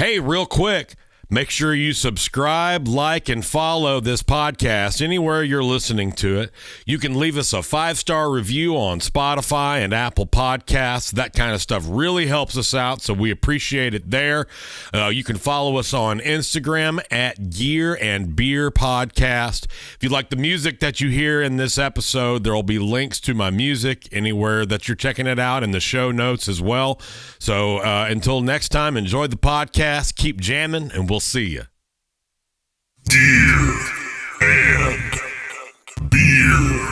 Hey, real quick, make sure you subscribe, like, and follow this podcast anywhere you're listening to it. You can leave us a 5-star review on Spotify and Apple Podcasts. That kind of stuff really helps us out, so we appreciate it there. You can follow us on Instagram at Gear and Beer Podcast. If you like the music that you hear in this episode, there will be links to my music anywhere that you're checking it out in the show notes as well. So until next time, enjoy the podcast, keep jamming, and we'll see you. Gear and Beer.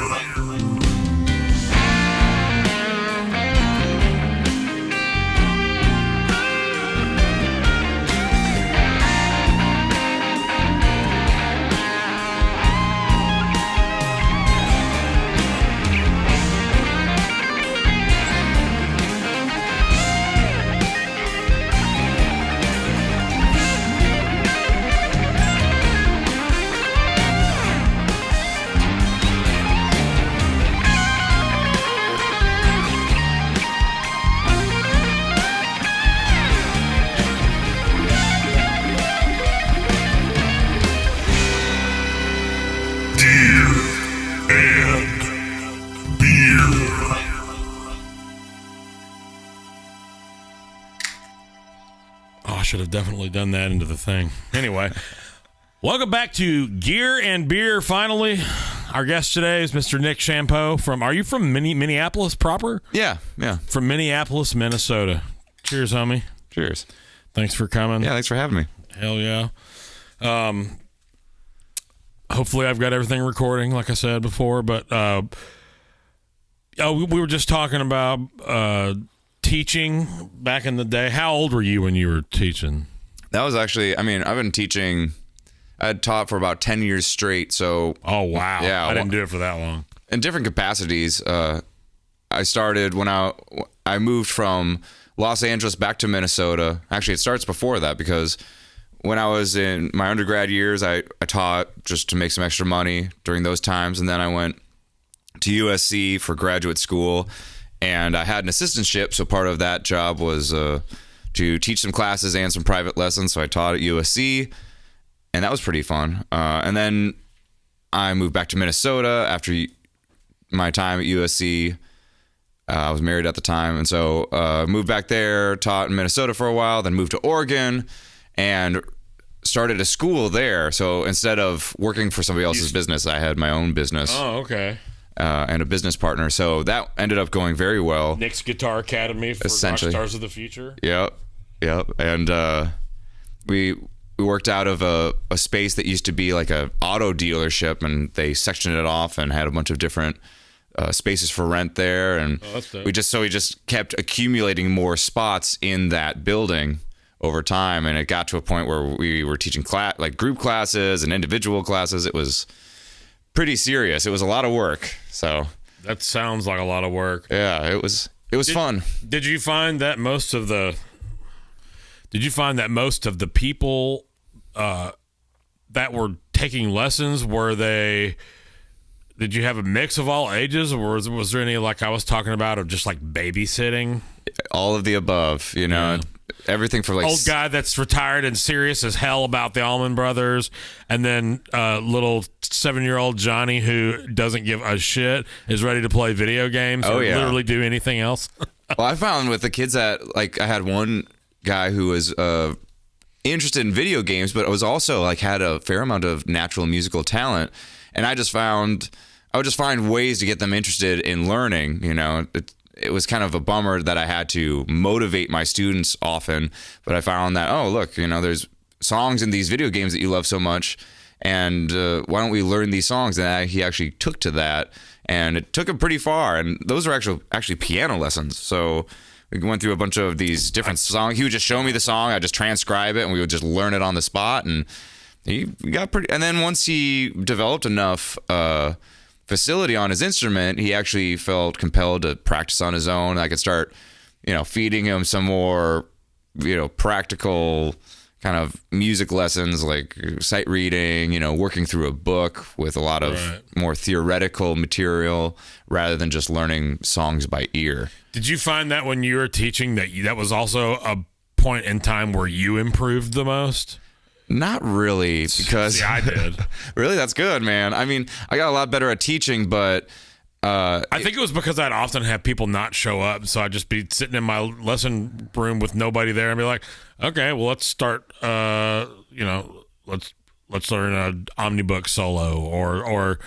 Should have definitely done that into the thing. Anyway, welcome back to Gear and Beer. Finally, our guest today is Mr. Nick Champeau from. Are you from Minneapolis proper? Yeah. From Minneapolis, Minnesota. Cheers, homie. Cheers. Thanks for coming. Yeah, thanks for having me. Hell yeah. Hopefully, I've got everything recording, like I said before. But we were just talking about teaching back in the day. How old were you when you were teaching? That was actually, I've been teaching, I had taught for about 10 years straight. So, oh, wow. Yeah. I didn't do it for that long. In different capacities. I started when I moved from Los Angeles back to Minnesota. Actually, it starts before that because when I was in my undergrad years, I taught just to make some extra money during those times. And then I went to USC for graduate school. And I had an assistantship, so part of that job was to teach some classes and some private lessons. So I taught at USC, and that was pretty fun. And then I moved back to Minnesota after my time at USC. I was married at the time, and so moved back there, taught in Minnesota for a while, then moved to Oregon, and started a school there. So instead of working for somebody else's business, I had my own business. Oh, okay. And a business partner. So that ended up going very well. Nick's Guitar Academy for rock stars of the future. Yep. And we worked out of a space that used to be like a auto dealership, and they sectioned it off and had a bunch of different spaces for rent there. And we just kept accumulating more spots in that building over time. And it got to a point where we were teaching like group classes and individual classes. It was pretty serious. It was a lot of work. So that sounds like a lot of work. Yeah, it was fun. Did you find that most of the people that were taking lessons, did you have a mix of all ages, or was there any, like I was talking about, of just like babysitting? All of the above, Yeah. Everything for like old guy that's retired and serious as hell about the Allman Brothers, and then little 7-year-old Johnny who doesn't give a shit, is ready to play video games or literally do anything else. Well, I found with the kids that, like, I had one guy who was interested in video games, but was also like had a fair amount of natural musical talent, and I would just find ways to get them interested in learning. It was kind of a bummer that I had to motivate my students often, but I found that, there's songs in these video games that you love so much, and why don't we learn these songs? And he actually took to that, and it took him pretty far. And those are actually piano lessons. So we went through a bunch of these different songs. He would just show me the song, I'd just transcribe it, and we would just learn it on the spot. And he got pretty. And then once he developed enough facility on his instrument, he actually felt compelled to practice on his own. I could start, feeding him some more, practical kind of music lessons, like sight reading, working through a book with a lot of more theoretical material rather than just learning songs by ear. Did you find that when you were teaching that was also a point in time where you improved the most? Not really, because See, I did. Really, that's good, man. I mean, I got a lot better at teaching, but I think it was because I'd often have people not show up, so I'd just be sitting in my lesson room with nobody there and be like, okay, well, let's start, let's learn an Omnibook solo or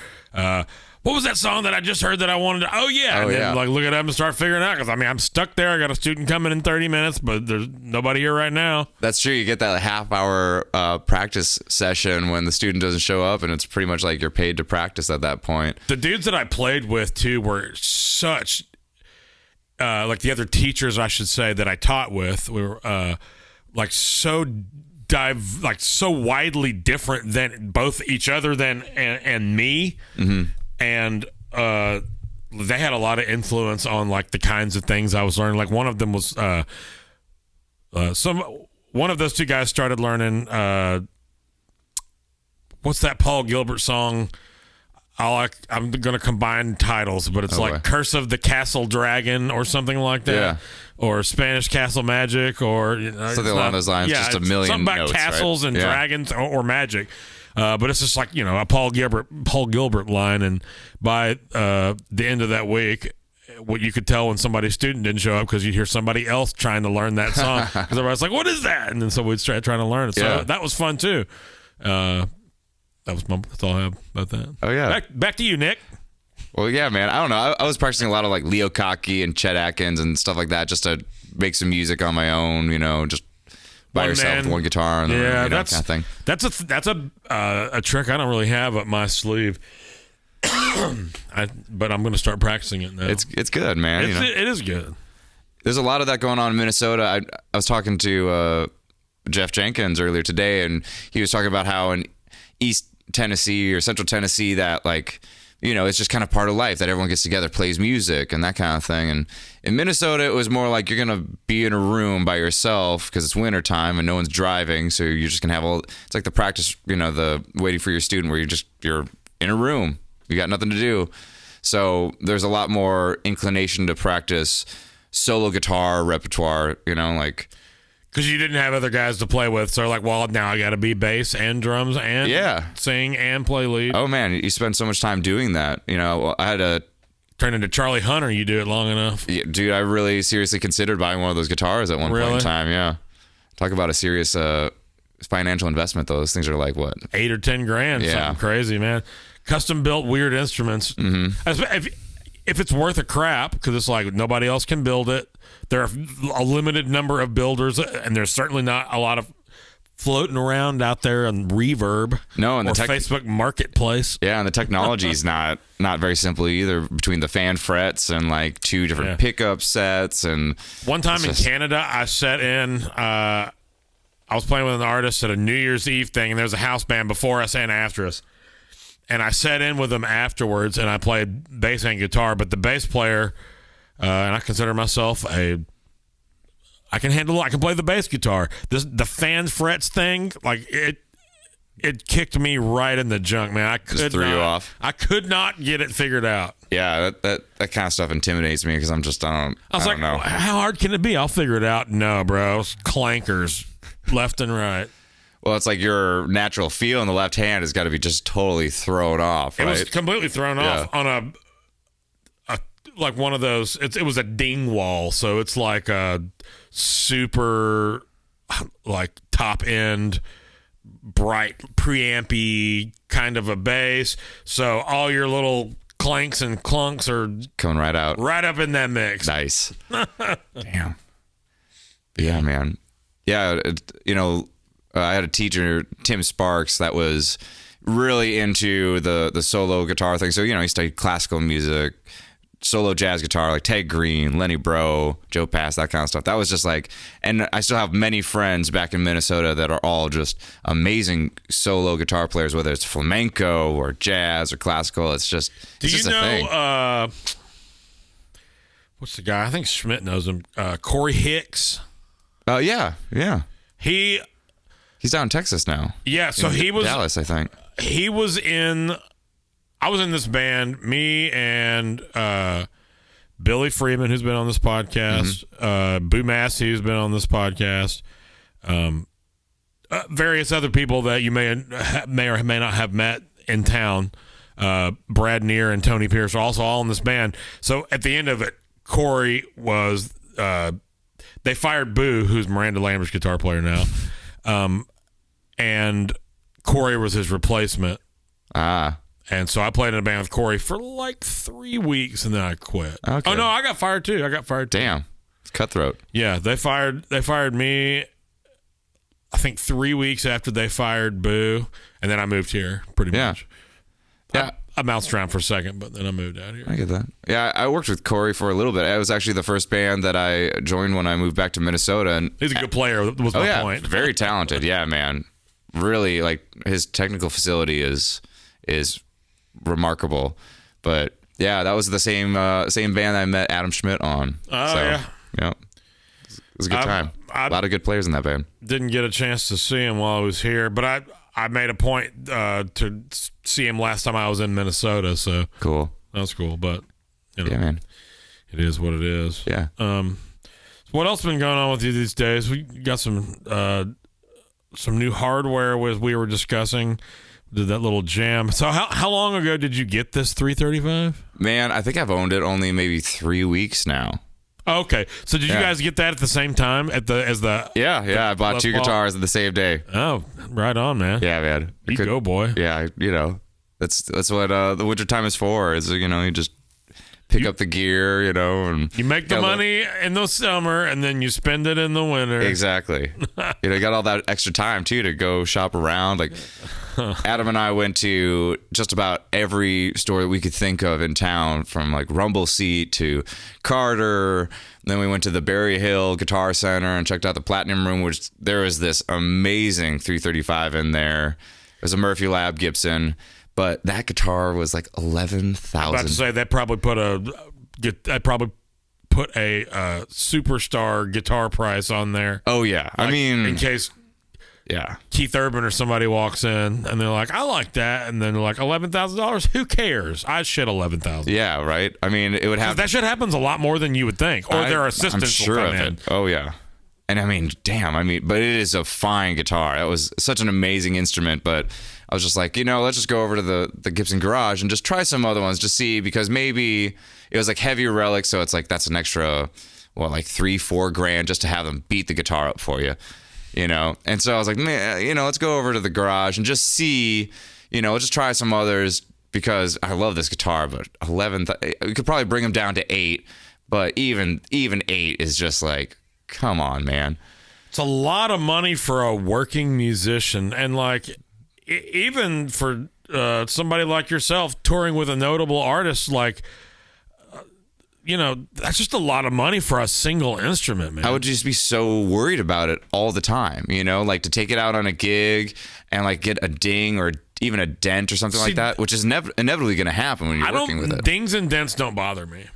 what was that song that I just heard that I wanted to, and then like look it up and start figuring it out, because I mean, I'm stuck there. I got a student coming in 30 minutes, but there's nobody here right now. That's true. You get that half-hour practice session when the student doesn't show up, and it's pretty much like you're paid to practice at that point. The dudes that I played with too were such like the other teachers, I should say, that I taught with were like so widely different than both each other and me. Mm-hmm. And they had a lot of influence on like the kinds of things I was learning. Like one of them was one of those two guys started learning what's that Paul Gilbert song? I'm gonna combine titles, but it's like Curse of the Castle Dragon or something like that. Yeah. Or Spanish Castle Magic, or something along those lines. Yeah, just a million something about notes, castles and dragons or magic. But it's just like, a Paul Gilbert line, and by the end of that week, what you could tell when somebody's student didn't show up, because you'd hear somebody else trying to learn that song, because everybody's like, "What is that?" And then so we'd start trying to learn it. So that was fun too. That's all I have about that. Oh yeah. Back to you, Nick. Well, yeah, man. I don't know. I was practicing a lot of like Leo Kottke and Chet Atkins and stuff like that, just to make some music on my own. Just by yourself with one guitar and that's kind of thing. That's a trick I don't really have up my sleeve. But I'm going to start practicing it now. It's good, man. It is good. There's a lot of that going on in Minnesota. I was talking to Jeff Jenkins earlier today, and he was talking about how in East Tennessee or Central Tennessee that it's just kind of part of life that everyone gets together, plays music and that kind of thing. And in Minnesota, it was more like you're going to be in a room by yourself because it's wintertime and no one's driving. So you're just going to have it's like the practice, the waiting for your student where you're in a room. You got nothing to do. So there's a lot more inclination to practice solo guitar repertoire, because you didn't have other guys to play with, so like, well, now I got to be bass and drums and sing and play lead. Oh man, you spend so much time doing that. I had to turn into Charlie Hunter. You do it long enough, dude. I really seriously considered buying one of those guitars at one point in time. Yeah, talk about a serious financial investment. Those things are like what, $8 or $10 grand? Yeah, something crazy, man. Custom built weird instruments. Mm-hmm. If it's worth a crap, because it's like nobody else can build it. There are a limited number of builders, and there's certainly not a lot of floating around out there on Reverb or Facebook Marketplace. Yeah, and the technology is not very simple either, between the fan frets and like two different pickup sets. And one time in Canada, I sat in. I was playing with an artist at a New Year's Eve thing, and there was a house band before us and after us. And I sat in with them afterwards, and I played bass and guitar. But the bass player, and I consider myself I can play the bass guitar. The fan frets thing, like it kicked me right in the junk, man. I just threw you off. I could not get it figured out. Yeah, that kind of stuff intimidates me because I'm just I don't know. How hard can it be? I'll figure it out. No, bro, clankers left and right. Well, it's like your natural feel in the left hand has got to be just totally thrown off, right? It was completely thrown off on a like one of those. It was a ding wall, so it's like a super like top end, bright preampy kind of a bass. So all your little clanks and clunks are coming right out, right up in that mix. Nice. Damn. Yeah, man. Yeah, I had a teacher, Tim Sparks, that was really into the solo guitar thing. So, he studied classical music, solo jazz guitar, like Ted Green, Lenny Breau, Joe Pass, that kind of stuff. That was just like, and I still have many friends back in Minnesota that are all just amazing solo guitar players, whether it's flamenco or jazz or classical. It's just, Do you know, what's the guy? I think Schmidt knows him. Corey Hicks. Oh, yeah. He's down in Texas now. Yeah, so he was Dallas, I think. I was in this band, me and Billy Freeman, who's been on this podcast, Boo Massey, who's been on this podcast, various other people that you may or may not have met in town. Brad Neer and Tony Pierce are also all in this band. So at the end of it, Corey was they fired Boo, who's Miranda Lambert's guitar player now, and Corey was his replacement. And so I played in a band with Corey for like 3 weeks, and then I quit. Okay. Oh no, I got fired too. Damn, it's cutthroat. Yeah, they fired me, I think 3 weeks after they fired Boo, and then I moved here pretty much. Yeah. I bounced around for a second, but then I moved out here. I get that. Yeah, I worked with Corey for a little bit. It was actually the first band that I joined when I moved back to Minnesota. And he's a good player, was my point. Very talented. Yeah, man. Really, like, his technical facility is remarkable. But yeah, that was the same band I met Adam Schmidt on. Oh, yeah. Yeah. It was a good time. A lot of good players in that band. Didn't get a chance to see him while I was here, but I made a point to see him last time I was in Minnesota, so cool. That was cool, but you know, yeah, man, it is what it is. Yeah. So what else been going on with you these days? We got some new hardware we were discussing. Did that little jam. So how long ago did you get this 335? Man, I think I've owned it only maybe 3 weeks now. Okay, so did you guys get that at the same time as the? Yeah. I bought two guitars on the same day. Oh, right on, man. Yeah, man. You go, boy. Yeah, that's what the winter time is for. Is you just pick up the gear, and you make the money in the summer and then you spend it in the winter. Exactly. You got all that extra time too to go shop around. Like Adam and I went to just about every store that we could think of in town, from like Rumble Seat to Carter. Then we went to the Berry Hill Guitar Center and checked out the Platinum Room, which there was this amazing 335 in there. It was a Murphy Lab Gibson. But that guitar was like $11,000. I'm about to say they probably put a superstar guitar price on there. Oh yeah, like, in case Keith Urban or somebody walks in and they're like, I like that, and then they're like, $11,000. Who cares? I shit $11,000. Yeah, right. I mean, it would happen. That shit happens a lot more than you would think, or their assistants will come in. Oh yeah. And I mean, damn. But it is a fine guitar. That was such an amazing instrument, but I was just like, let's just go over to the Gibson garage and just try some other ones to see, because maybe it was like heavier relics, so it's like that's an extra, like $3-4 grand just to have them beat the guitar up for you, And so I was like, man, let's go over to the garage and just see, let's just try some others, because I love this guitar, but we could probably bring them down to 8, but even 8 is just like, come on, man. It's a lot of money for a working musician, and like even for somebody like yourself touring with a notable artist, like that's just a lot of money for a single instrument, man. I would just be so worried about it all the time, like to take it out on a gig and like get a ding or even a dent or something like that, which is inevitably going to happen when you're working with it. Dings and dents don't bother me.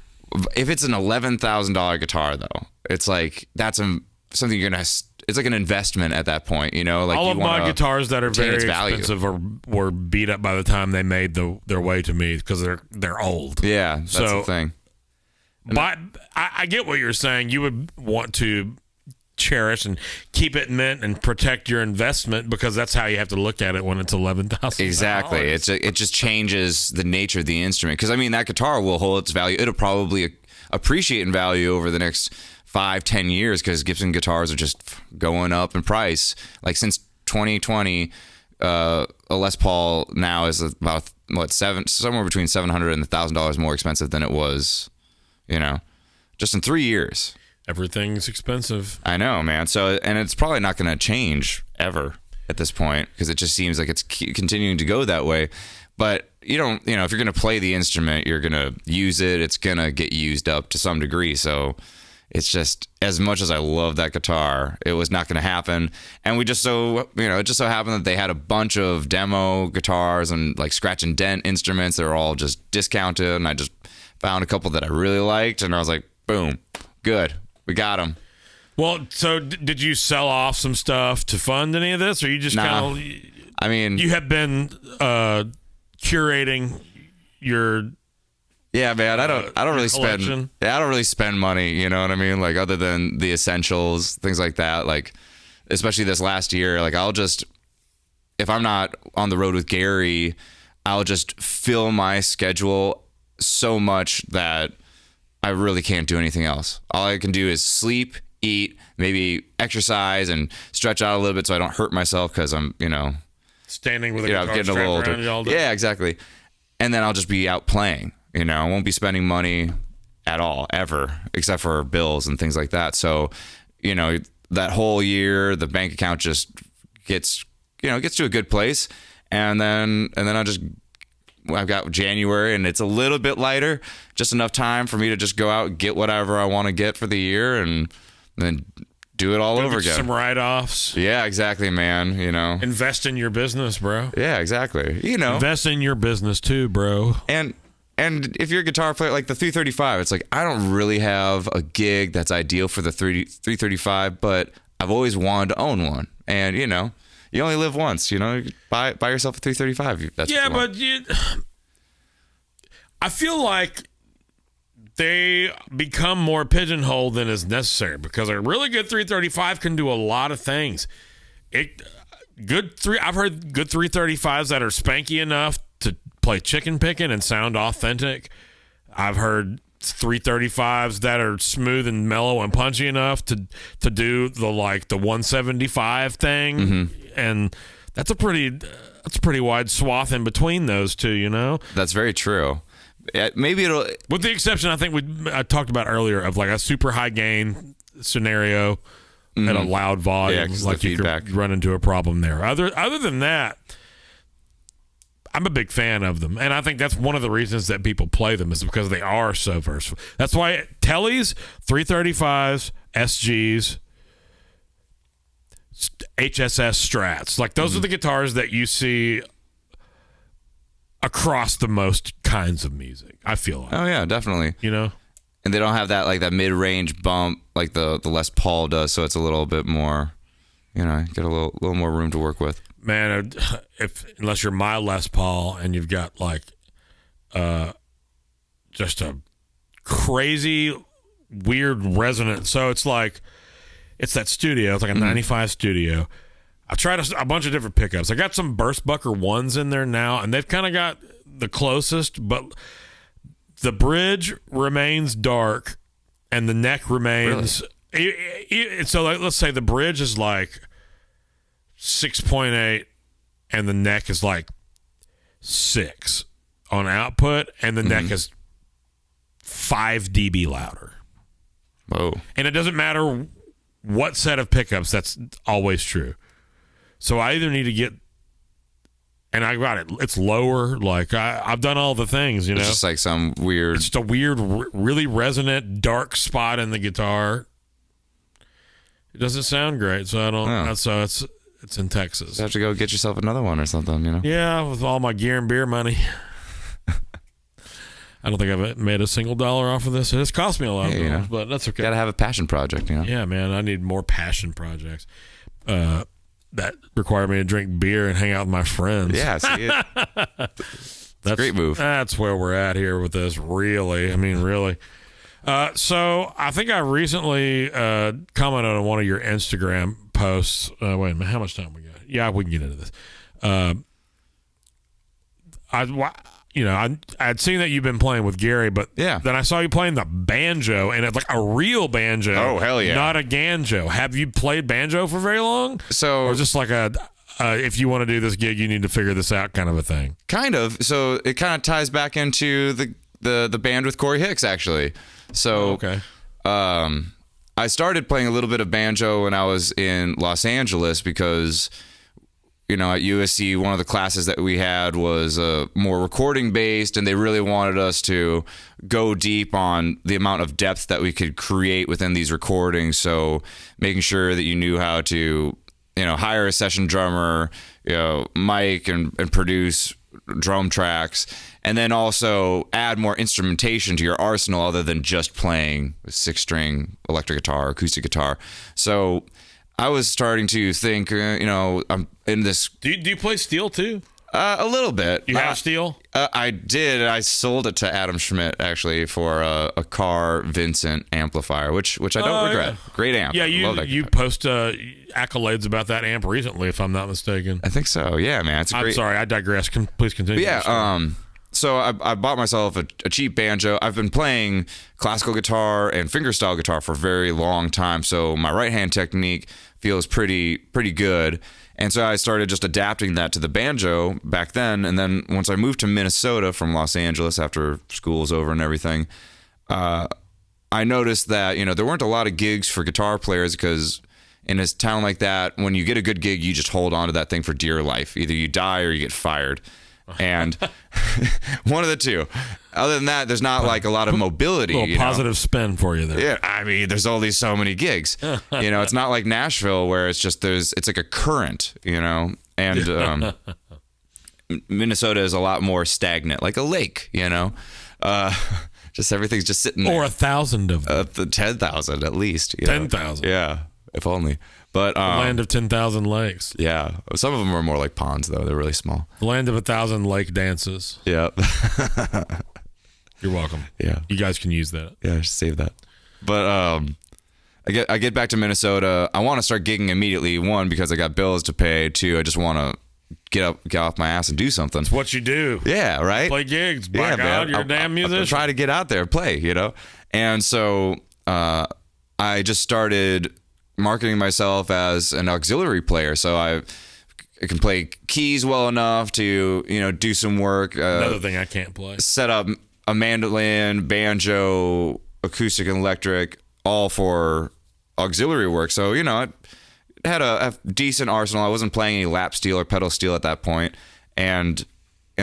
If it's an $11,000 guitar, though, it's like that's something you're gonna. It's like an investment at that point, Like all of my guitars that are very expensive were beat up by the time they made their way to me, because they're old. Yeah, that's the thing. But I get what you're saying. You would want to cherish and keep it mint and protect your investment, because that's how you have to look at it when it's $11,000. Exactly. It just changes the nature of the instrument, because I mean that guitar will hold its value. It'll probably appreciate in value over the next 5-10 years, because Gibson guitars are just going up in price. Like since 2020, a Les Paul now is about somewhere between $700 and $1,000 more expensive than it was, just in 3 years. Everything's expensive. I know, man. So, and it's probably not going to change ever at this point, because it just seems like it's continuing to go that way. But if you're going to play the instrument, you're going to use it. It's going to get used up to some degree. So it's just, as much as I love that guitar, it was not going to happen. And it just so happened that they had a bunch of demo guitars and like scratch and dent instruments that were all just discounted. And I just found a couple that I really liked, and I was like, boom, good. We got them. Well, so did you sell off some stuff to fund any of this, or you just kind of? I mean, you have been curating your Yeah, man, I don't really collection. I don't really spend money, you know what I mean? Like, other than the essentials, things like that. Like, especially this last year, like, I'll just, if I'm not on the road with Gary, I'll just fill my schedule so much that I really can't do anything else. All I can do is sleep, eat, maybe exercise and stretch out a little bit so I don't hurt myself because I'm, standing with a guitar getting a strapped little around older. you all day. Yeah, exactly. And then I'll just be out playing. I won't be spending money at all, ever, except for bills and things like that. So, that whole year, the bank account just gets to a good place. And then I've got January and it's a little bit lighter, just enough time for me to just go out, get whatever I want to get for the year and then do it all over again. Some write-offs. Yeah, exactly, man. Invest in your business, bro. Yeah, exactly. Invest in your business too, bro. And if you're a guitar player, like the 335, it's like, I don't really have a gig that's ideal for the 335, but I've always wanted to own one. And, you only live once, buy yourself a 335. I feel like they become more pigeonholed than is necessary because a really good 335 can do a lot of things. I've heard good 335s that are spanky enough to play chicken picking and sound authentic. I've heard 335s that are smooth and mellow and punchy enough to do the 175 thing, and that's a pretty wide swath in between those two. That's very true. Maybe it'll, with the exception, I think I talked about earlier of like a super high gain scenario at a loud volume, like you could run into a problem there. Other than that, I'm a big fan of them, and I think that's one of the reasons that people play them is because they are so versatile. That's why Tellys, 335s, SGs, HSS Strats, like those are the guitars that you see across the most kinds of music, I feel like. Oh yeah, definitely. And they don't have that mid-range bump like the Les Paul does, so it's a little bit more, get a little more room to work with. Man, unless you're my Les Paul and you've got just a crazy, weird resonant. So it's that studio. It's like a 95 studio. I've tried a bunch of different pickups. I got some Burstbucker ones in there now, and they've kind of got the closest, but the bridge remains dark and the neck remains. Really? So let's say the bridge is 6.8 and the neck is 6 on output, and the neck is 5 dB louder. Whoa. And it doesn't matter what set of pickups, that's always true. So I either need to get, and I got it, it's lower, I've done all the things, It's just like some weird. It's just a weird, really resonant, dark spot in the guitar. It doesn't sound great, so I don't, so it's in Texas. You have to go get yourself another one or something, Yeah, with all my gear and beer money. I don't think I've made a single dollar off of this. It's cost me a lot of dollars, but that's okay. You gotta have a passion project, Yeah, man, I need more passion projects that require me to drink beer and hang out with my friends. Yeah, see it. That's a great move. That's where we're at here with this, really. I mean, really. So I think I recently commented on one of your Instagram posts. Wait a minute, how much time we got? Yeah, we can get into this. I'd seen that you've been playing with Gary, but then I saw you playing the banjo, and it's like a real banjo. Oh, hell yeah. Not a ganjo. Have you played banjo for very long? Or just like if you want to do this gig, you need to figure this out kind of a thing? Kind of. So it kind of ties back into the band with Corey Hicks, actually. So I started playing a little bit of banjo when I was in Los Angeles because at USC, one of the classes that we had was more recording based, and they really wanted us to go deep on the amount of depth that we could create within these recordings. So making sure that you knew how to, hire a session drummer, mic and produce drum tracks, and then also add more instrumentation to your arsenal other than just playing a 6-string electric guitar, acoustic guitar. So I was starting to think, I'm in this. Do you play steel too? A little bit. You have steel? I did. I sold it to Adam Schmidt actually for a Carr Vincent amplifier, which I don't regret. Yeah. Great amp. Yeah, you post accolades about that amp recently, if I'm not mistaken. I think so. Yeah, man. It's a great. I'm sorry, I digress. Please continue. But yeah. So I bought myself a cheap banjo. I've been playing classical guitar and fingerstyle guitar for a very long time, so my right hand technique feels pretty good. And so I started just adapting that to the banjo back then. And then once I moved to Minnesota from Los Angeles after school was over and everything, I noticed that, there weren't a lot of gigs for guitar players because in a town like that, when you get a good gig, you just hold on to that thing for dear life. Either you die or you get fired. And one of the two. Other than that, there's not like a lot of mobility. A little positive spin for you there. Yeah, I mean, there's only so many gigs. It's not like Nashville where it's just it's like a current, and Minnesota is a lot more stagnant, like a lake, just everything's just sitting there. Or 1,000 of them. 10,000 at least. 10,000. Yeah, if only. But the land of 10,000 lakes. Yeah, some of them are more like ponds though. They're really small. The land of 1,000 lake dances. Yeah. You're welcome. Yeah, you guys can use that. Yeah, I should save that. But I get back to Minnesota. I want to start gigging immediately. One, because I got bills to pay. Two, I just want to get off my ass and do something. It's what you do. Yeah, right. Play gigs. By God, man. You're a damn musician. Try to get out there, play. And so I just started marketing myself as an auxiliary player. So I can play keys well enough to do some work. Another thing I can't play. Set up a mandolin, banjo, acoustic and electric, all for auxiliary work. So I had a decent arsenal. I wasn't playing any lap steel or pedal steel at that point, and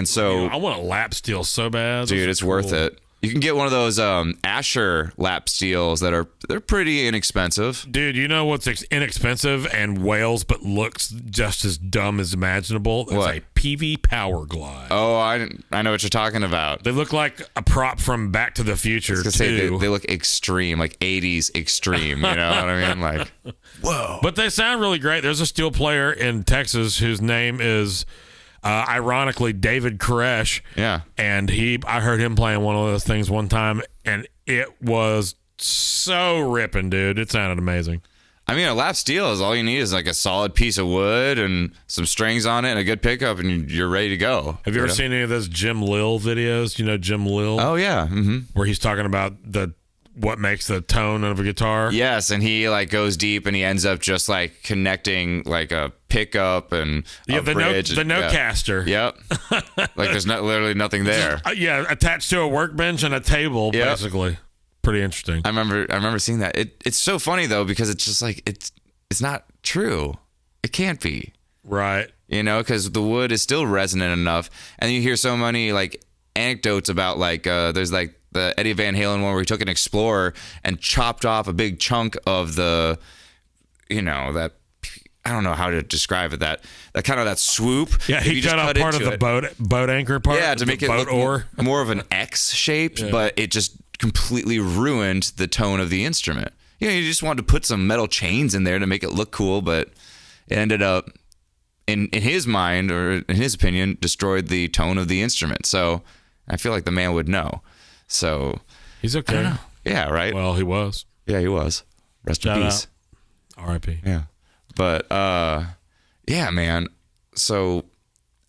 so I want a lap steel so bad, dude. It's cool. Worth it. You can get one of those Asher lap steels they're pretty inexpensive. Dude, you know what's inexpensive and wails but looks just as dumb as imaginable? It's a PEAVEY Power Glide. Oh, I know what you're talking about. They look like a prop from Back to the Future, too. Say they look extreme, like 80s extreme, you know what I mean? Like, whoa. But they sound really great. There's a steel player in Texas whose name is... ironically, David Koresh. Yeah. And I heard him playing one of those things one time, and it was so ripping, dude. It sounded amazing. I mean, a lap steel is all you need is like a solid piece of wood and some strings on it and a good pickup, and you're ready to go. Have you ever seen any of those Jim Lil videos? You know Jim Lil? Oh, yeah. Mm-hmm. Where he's talking about what makes the tone of a guitar. Yes, and he like goes deep and he ends up just like connecting like a pickup and a bridge. The Notecaster. Yep. Like there's literally nothing there. Attached to a workbench and a table, basically. Pretty interesting. I remember seeing that. It's so funny though because it's just like it's not true. It can't be. Right. Because the wood is still resonant enough, and you hear so many like anecdotes about like there's like the Eddie Van Halen one where he took an Explorer and chopped off a big chunk of the, that, I don't know how to describe it, that kind of that swoop. Yeah, he cut off part of the boat anchor part. Yeah, to make it look more of an X shape, but it just completely ruined the tone of the instrument. You just wanted to put some metal chains in there to make it look cool, but it ended up, in his mind, or in his opinion, destroyed the tone of the instrument. So I feel like the man would know. So he's okay. Yeah, right. Well, he was. Yeah, he was. Rest in peace. R.I.P. Yeah, but yeah, man. So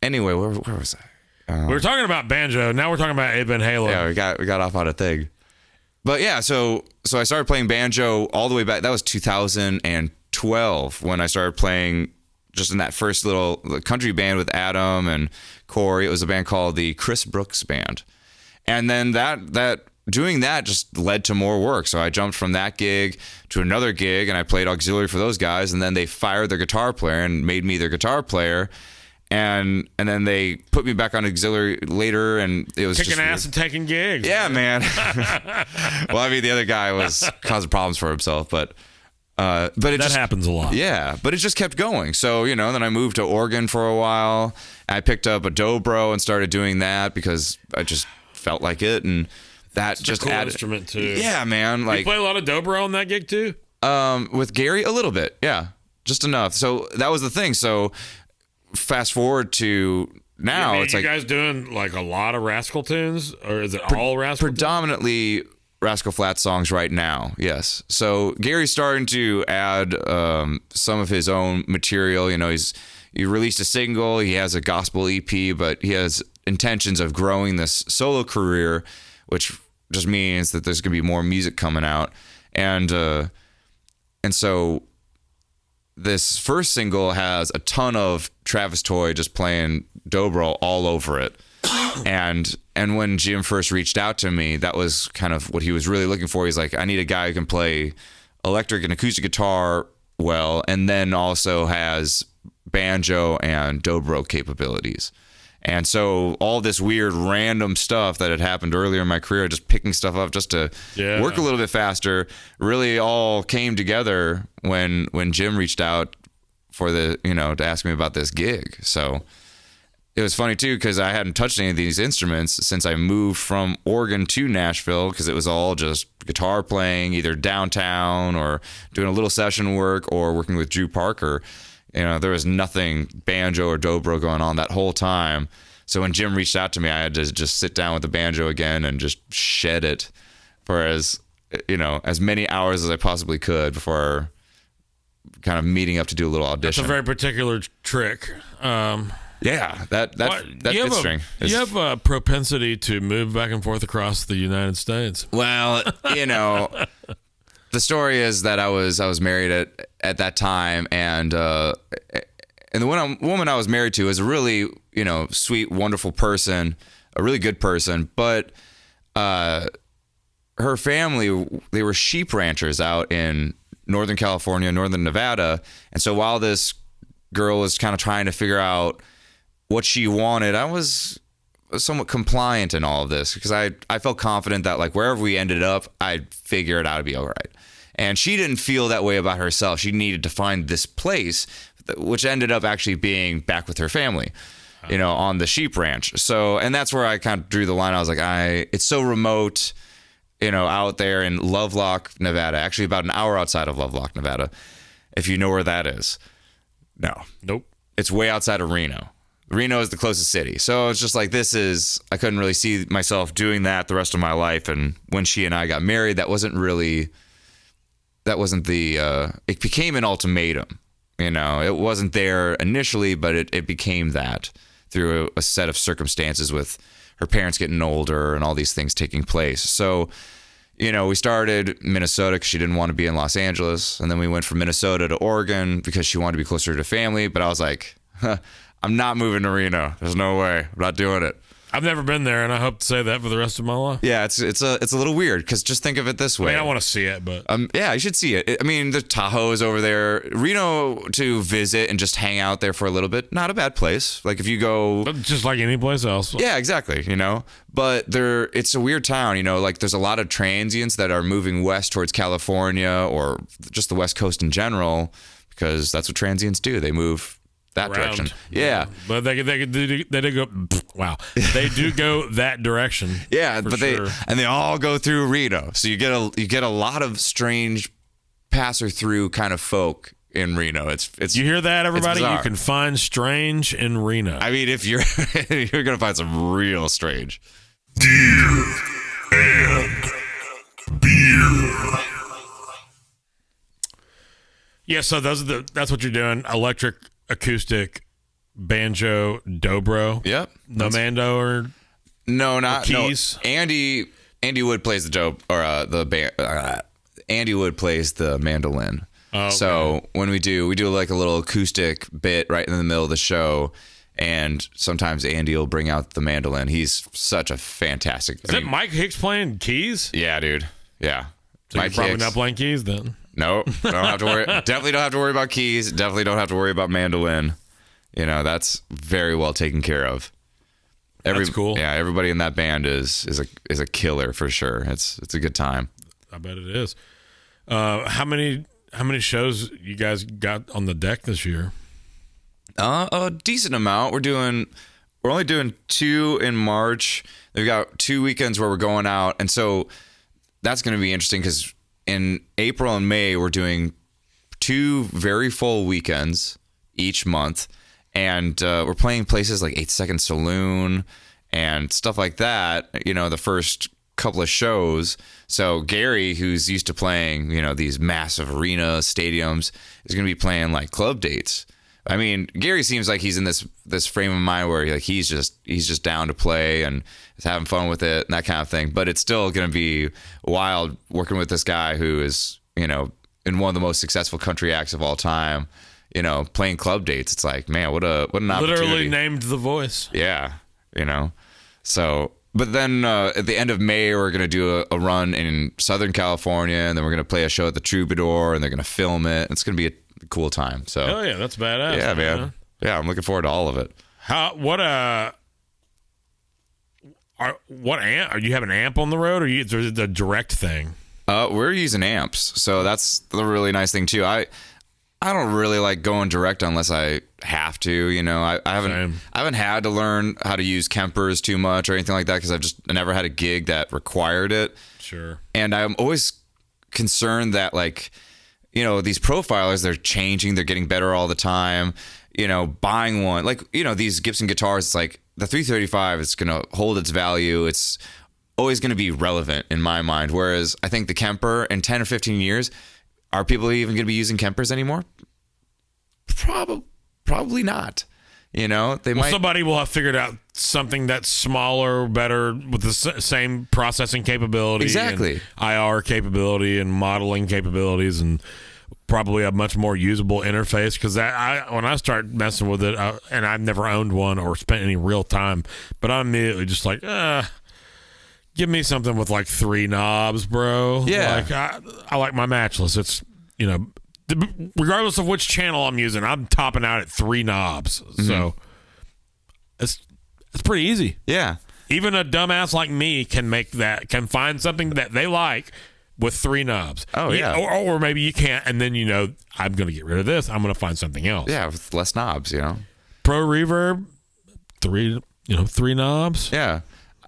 anyway, where was I? We were talking about banjo. Now we're talking about Eddie Van Halen. Yeah, we got off on a thing. But yeah, so I started playing banjo all the way back. That was 2012 when I started playing just in that first little country band with Adam and Corey. It was a band called the Chris Brooks Band. And then that doing that just led to more work. So I jumped from that gig to another gig, and I played auxiliary for those guys. And then they fired their guitar player and made me their guitar player. And then they put me back on auxiliary later, and it was kicking ass and taking gigs. Yeah, man. Well, I mean, the other guy was causing problems for himself, but it happens a lot. Yeah, but it just kept going. So then I moved to Oregon for a while. I picked up a dobro and started doing that because I just felt like it, and that just a cool added instrument too. Yeah, man. Like, you play a lot of dobro on that gig too. With Gary, a little bit, yeah, just enough. So that was the thing. So fast forward to now it's you like guys doing like a lot of Rascal tunes, or is it all Rascal? Predominantly Rascal Flatts songs right now. Yes. So Gary's starting to add some of his own material. You know, he released a single. He has a gospel EP, but he has intentions of growing this solo career, which just means that there's going to be more music coming out. And so this first single has a ton of Travis Toy just playing dobro all over it. And when Jim first reached out to me, that was kind of what he was really looking for. He's like, I need a guy who can play electric and acoustic guitar well, and then also has banjo and dobro capabilities. And so all this weird random stuff that had happened earlier in my career, just picking stuff up just to work a little bit faster, really all came together when Jim reached out for to ask me about this gig. So it was funny too, because I hadn't touched any of these instruments since I moved from Oregon to Nashville, because it was all just guitar playing, either downtown or doing a little session work or working with Drew Parker. You know, there was nothing banjo or dobro going on that whole time. So when Jim reached out to me, I had to just sit down with the banjo again and just shed it for as many hours as I possibly could before kind of meeting up to do a little audition. That's a very particular trick. Yeah, that fifth string. You have a propensity to move back and forth across the United States. Well, the story is that I was married at that time, and the woman I was married to is a really sweet, wonderful person, a really good person, but her family, they were sheep ranchers out in Northern California, Northern Nevada, and so while this girl was kind of trying to figure out what she wanted, I was somewhat compliant in all of this, because I felt confident that like wherever we ended up, I'd figure it out to be all right. And she didn't feel that way about herself. She needed to find this place, which ended up actually being back with her family, on the sheep ranch. So, and that's where I kind of drew the line. I was like, it's so remote, out there in Lovelock, Nevada, actually about an hour outside of Lovelock, Nevada, if you know where that is. No. Nope. It's way outside of Reno. Reno is the closest city. So it's just like, I couldn't really see myself doing that the rest of my life. And when she and I got married, it became an ultimatum. It wasn't there initially, but it became that through a set of circumstances with her parents getting older and all these things taking place. So, we started Minnesota because she didn't want to be in Los Angeles. And then we went from Minnesota to Oregon because she wanted to be closer to family. But I was like, I'm not moving to Reno. There's no way. I'm not doing it. I've never been there, and I hope to say that for the rest of my life. Yeah, it's a little weird, because just think of it this way. I want to see it, but yeah, you should see it. The Tahoe is over there. Reno, to visit and just hang out there for a little bit, not a bad place. Like if you go, just like any place else. Yeah, exactly. But it's a weird town. Like there's a lot of transients that are moving west towards California or just the West Coast in general, because that's what transients do. They move that direction. Yeah. But they do go, wow. They do go that direction. Yeah, but sure. they all go through Reno. So you get a lot of strange passer through kind of folk in Reno. It's you hear that, everybody? You can find strange in Reno. If you're you're going to find some real strange. Deer and beer. Yeah, so that's what you're doing. Electric, acoustic, banjo, dobro. Yep. No mando or keys. No. Andy Wood plays Andy Wood plays the mandolin. Oh, okay. So when we do like a little acoustic bit right in the middle of the show, and sometimes Andy will bring out the mandolin. He's such a fantastic. Is that Mike Hicks playing keys? Yeah, dude. Yeah. So Mike you're probably not playing keys then. No, don't have to worry. Definitely don't have to worry about keys. Definitely don't have to worry about mandolin. That's very well taken care of. That's cool. Yeah, everybody in that band is a killer for sure. It's a good time. I bet it is. How many shows you guys got on the deck this year? A decent amount. We're only doing 2 in March. We've got 2 weekends where we're going out, and so that's going to be interesting because in April and May we're doing 2 very full weekends each month, and we're playing places like 8 Second Saloon and stuff like that, the first couple of shows. So Gary, who's used to playing, these massive arena stadiums, is going to be playing like club dates. I mean, Gary seems like he's in this frame of mind where like he's just down to play and is having fun with it and that kind of thing. But it's still going to be wild working with this guy who is, in one of the most successful country acts of all time, playing club dates. It's like, man, what an opportunity. Literally named The Voice. Yeah, So, but then at the end of May, we're going to do a run in Southern California, and then we're going to play a show at the Troubadour, and they're going to film it. It's going to be a cool time. So, oh yeah, that's badass. Yeah, man. Yeah, I'm looking forward to all of it. What amp? Are you have an amp on the road, or is it a direct thing? We're using amps, so that's the really nice thing too. I don't really like going direct unless I have to. I haven't had to learn how to use Kempers too much or anything like that because I never had a gig that required it. Sure. And I'm always concerned that these profilers, they're changing, they're getting better all the time. Buying one these Gibson guitars, it's like the 335 is going to hold its value. It's always going to be relevant in my mind. Whereas I think the Kemper in 10 or 15 years, are people even going to be using Kempers anymore? Probably not. Somebody will have figured out something that's smaller, better, with the same processing capability, exactly, and IR capability and modeling capabilities, and probably a much more usable interface. Because when I start messing with it, and I've never owned one or spent any real time, but I'm immediately just like, give me something with like 3 knobs, bro. Yeah. I like my matchless. It's, regardless of which channel I'm using, I'm topping out at 3 knobs. Mm-hmm. So it's pretty easy. Yeah. Even a dumbass like me can find something that they like with 3 knobs. Oh, yeah. Or maybe you can't, and then, I'm going to get rid of this. I'm going to find something else. Yeah, with less knobs, Pro Reverb, 3 knobs. Yeah.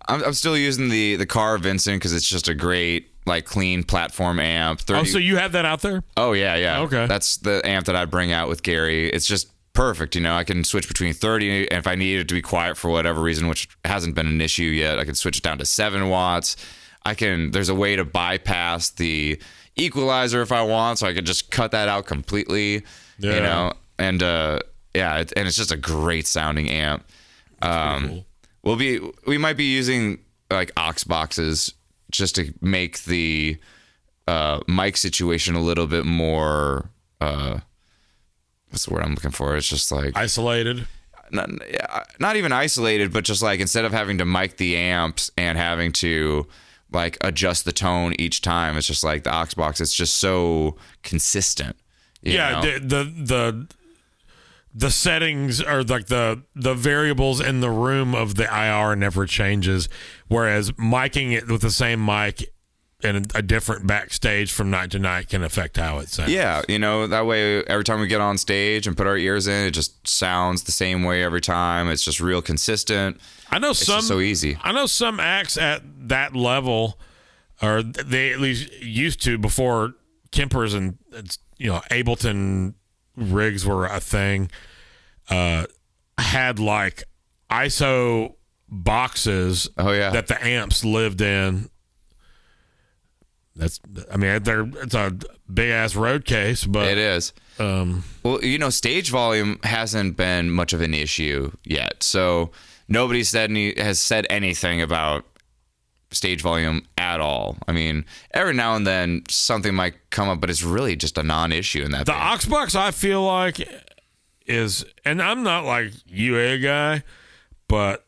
I'm still using the Carr Vincent because it's just a great, clean platform amp. So you have that out there? Oh, yeah. Okay. That's the amp that I bring out with Gary. It's just perfect. I can switch between 30, and if I need it to be quiet for whatever reason, which hasn't been an issue yet, I can switch it down to 7 watts. There's a way to bypass the equalizer if I want, so I could just cut that out completely, and it's just a great sounding amp. Cool. We might be using aux boxes just to make the mic situation a little bit more what's the word I'm looking for? It's just like isolated. Not even isolated, but just instead of having to mic the amps and having to adjust the tone each time, it's just the aux box. It's just so consistent. You know? The settings are the variables in the room of the IR never changes, whereas miking it with the same mic in a different backstage from night to night can affect how it sounds. Yeah, that way every time we get on stage and put our ears in, it just sounds the same way every time. It's just real consistent. It's just so easy. I know some acts at that level, or they at least used to before Kempers and Ableton rigs were a thing, had ISO boxes that the amps lived in. It's a big ass road case, but it is. Stage volume hasn't been much of an issue yet, so nobody has said anything about stage volume at all. Every now and then something might come up, but it's really just a non-issue in that. The aux box, I feel like, is, and I'm not UA guy, but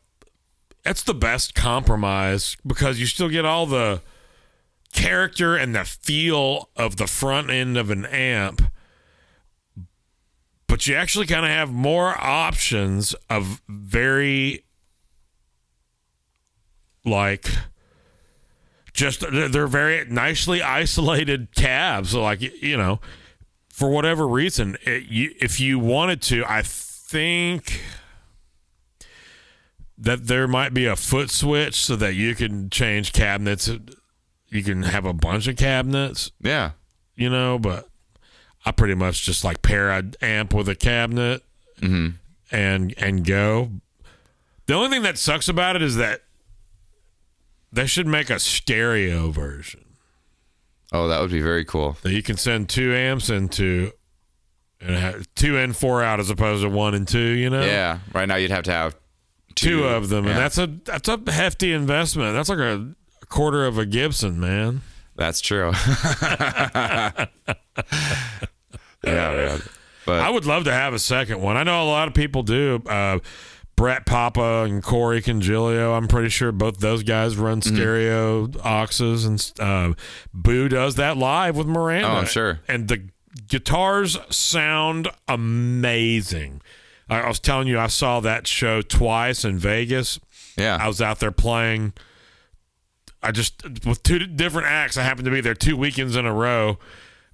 it's the best compromise because you still get all the character and the feel of the front end of an amp, but you actually kind of have more options of very they're very nicely isolated cabs. So for whatever reason, if you wanted to, I think that there might be a foot switch so that you can change cabinets. You can have a bunch of cabinets. Yeah. But I pretty much just pair an amp with a cabinet. Mm-hmm. and go. The only thing that sucks about it is that they should make a stereo version. Oh, that would be very cool. That you can send 2 amps into, and have 2 in, 4 out, as opposed to 1 and 2. You know? Yeah. Right now, you'd have to have two of them, yeah. and that's a hefty investment. That's like a quarter of a Gibson, man. That's true. Yeah. But I would love to have a second one. I know a lot of people do. Brett Papa and Corey Congilio, I'm pretty sure both those guys run stereo auxes, and Boo does that live with Miranda. Oh, I'm sure. And the guitars sound amazing. I was telling you, I saw that show twice in Vegas. yeah. I was out there playing. With 2 different acts, I happened to be there 2 weekends in a row.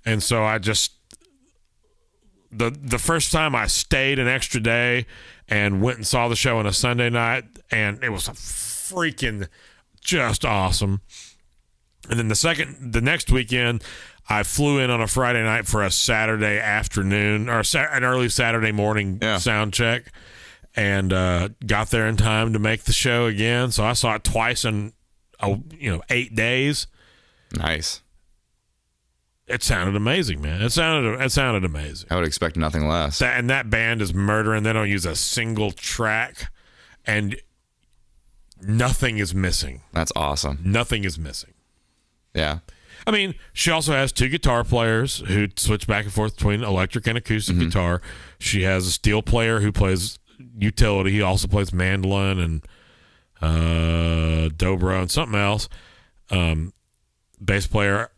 And so I just, the first time I stayed an extra day and went and saw the show on a Sunday night, and it was freaking just awesome. And then the next weekend, I flew in on a Friday night for a Saturday afternoon or an early Saturday morning sound check, and got there in time to make the show again. So I saw it twice in 8 days. Nice. It sounded amazing, man. It sounded amazing. I would expect nothing less. That band is murdering. They don't use a single track, and nothing is missing. That's awesome. Nothing is missing. Yeah. I mean, she also has 2 guitar players who switch back and forth between electric and acoustic guitar. She has a steel player who plays utility. He also plays mandolin and dobro and something else. Bass player.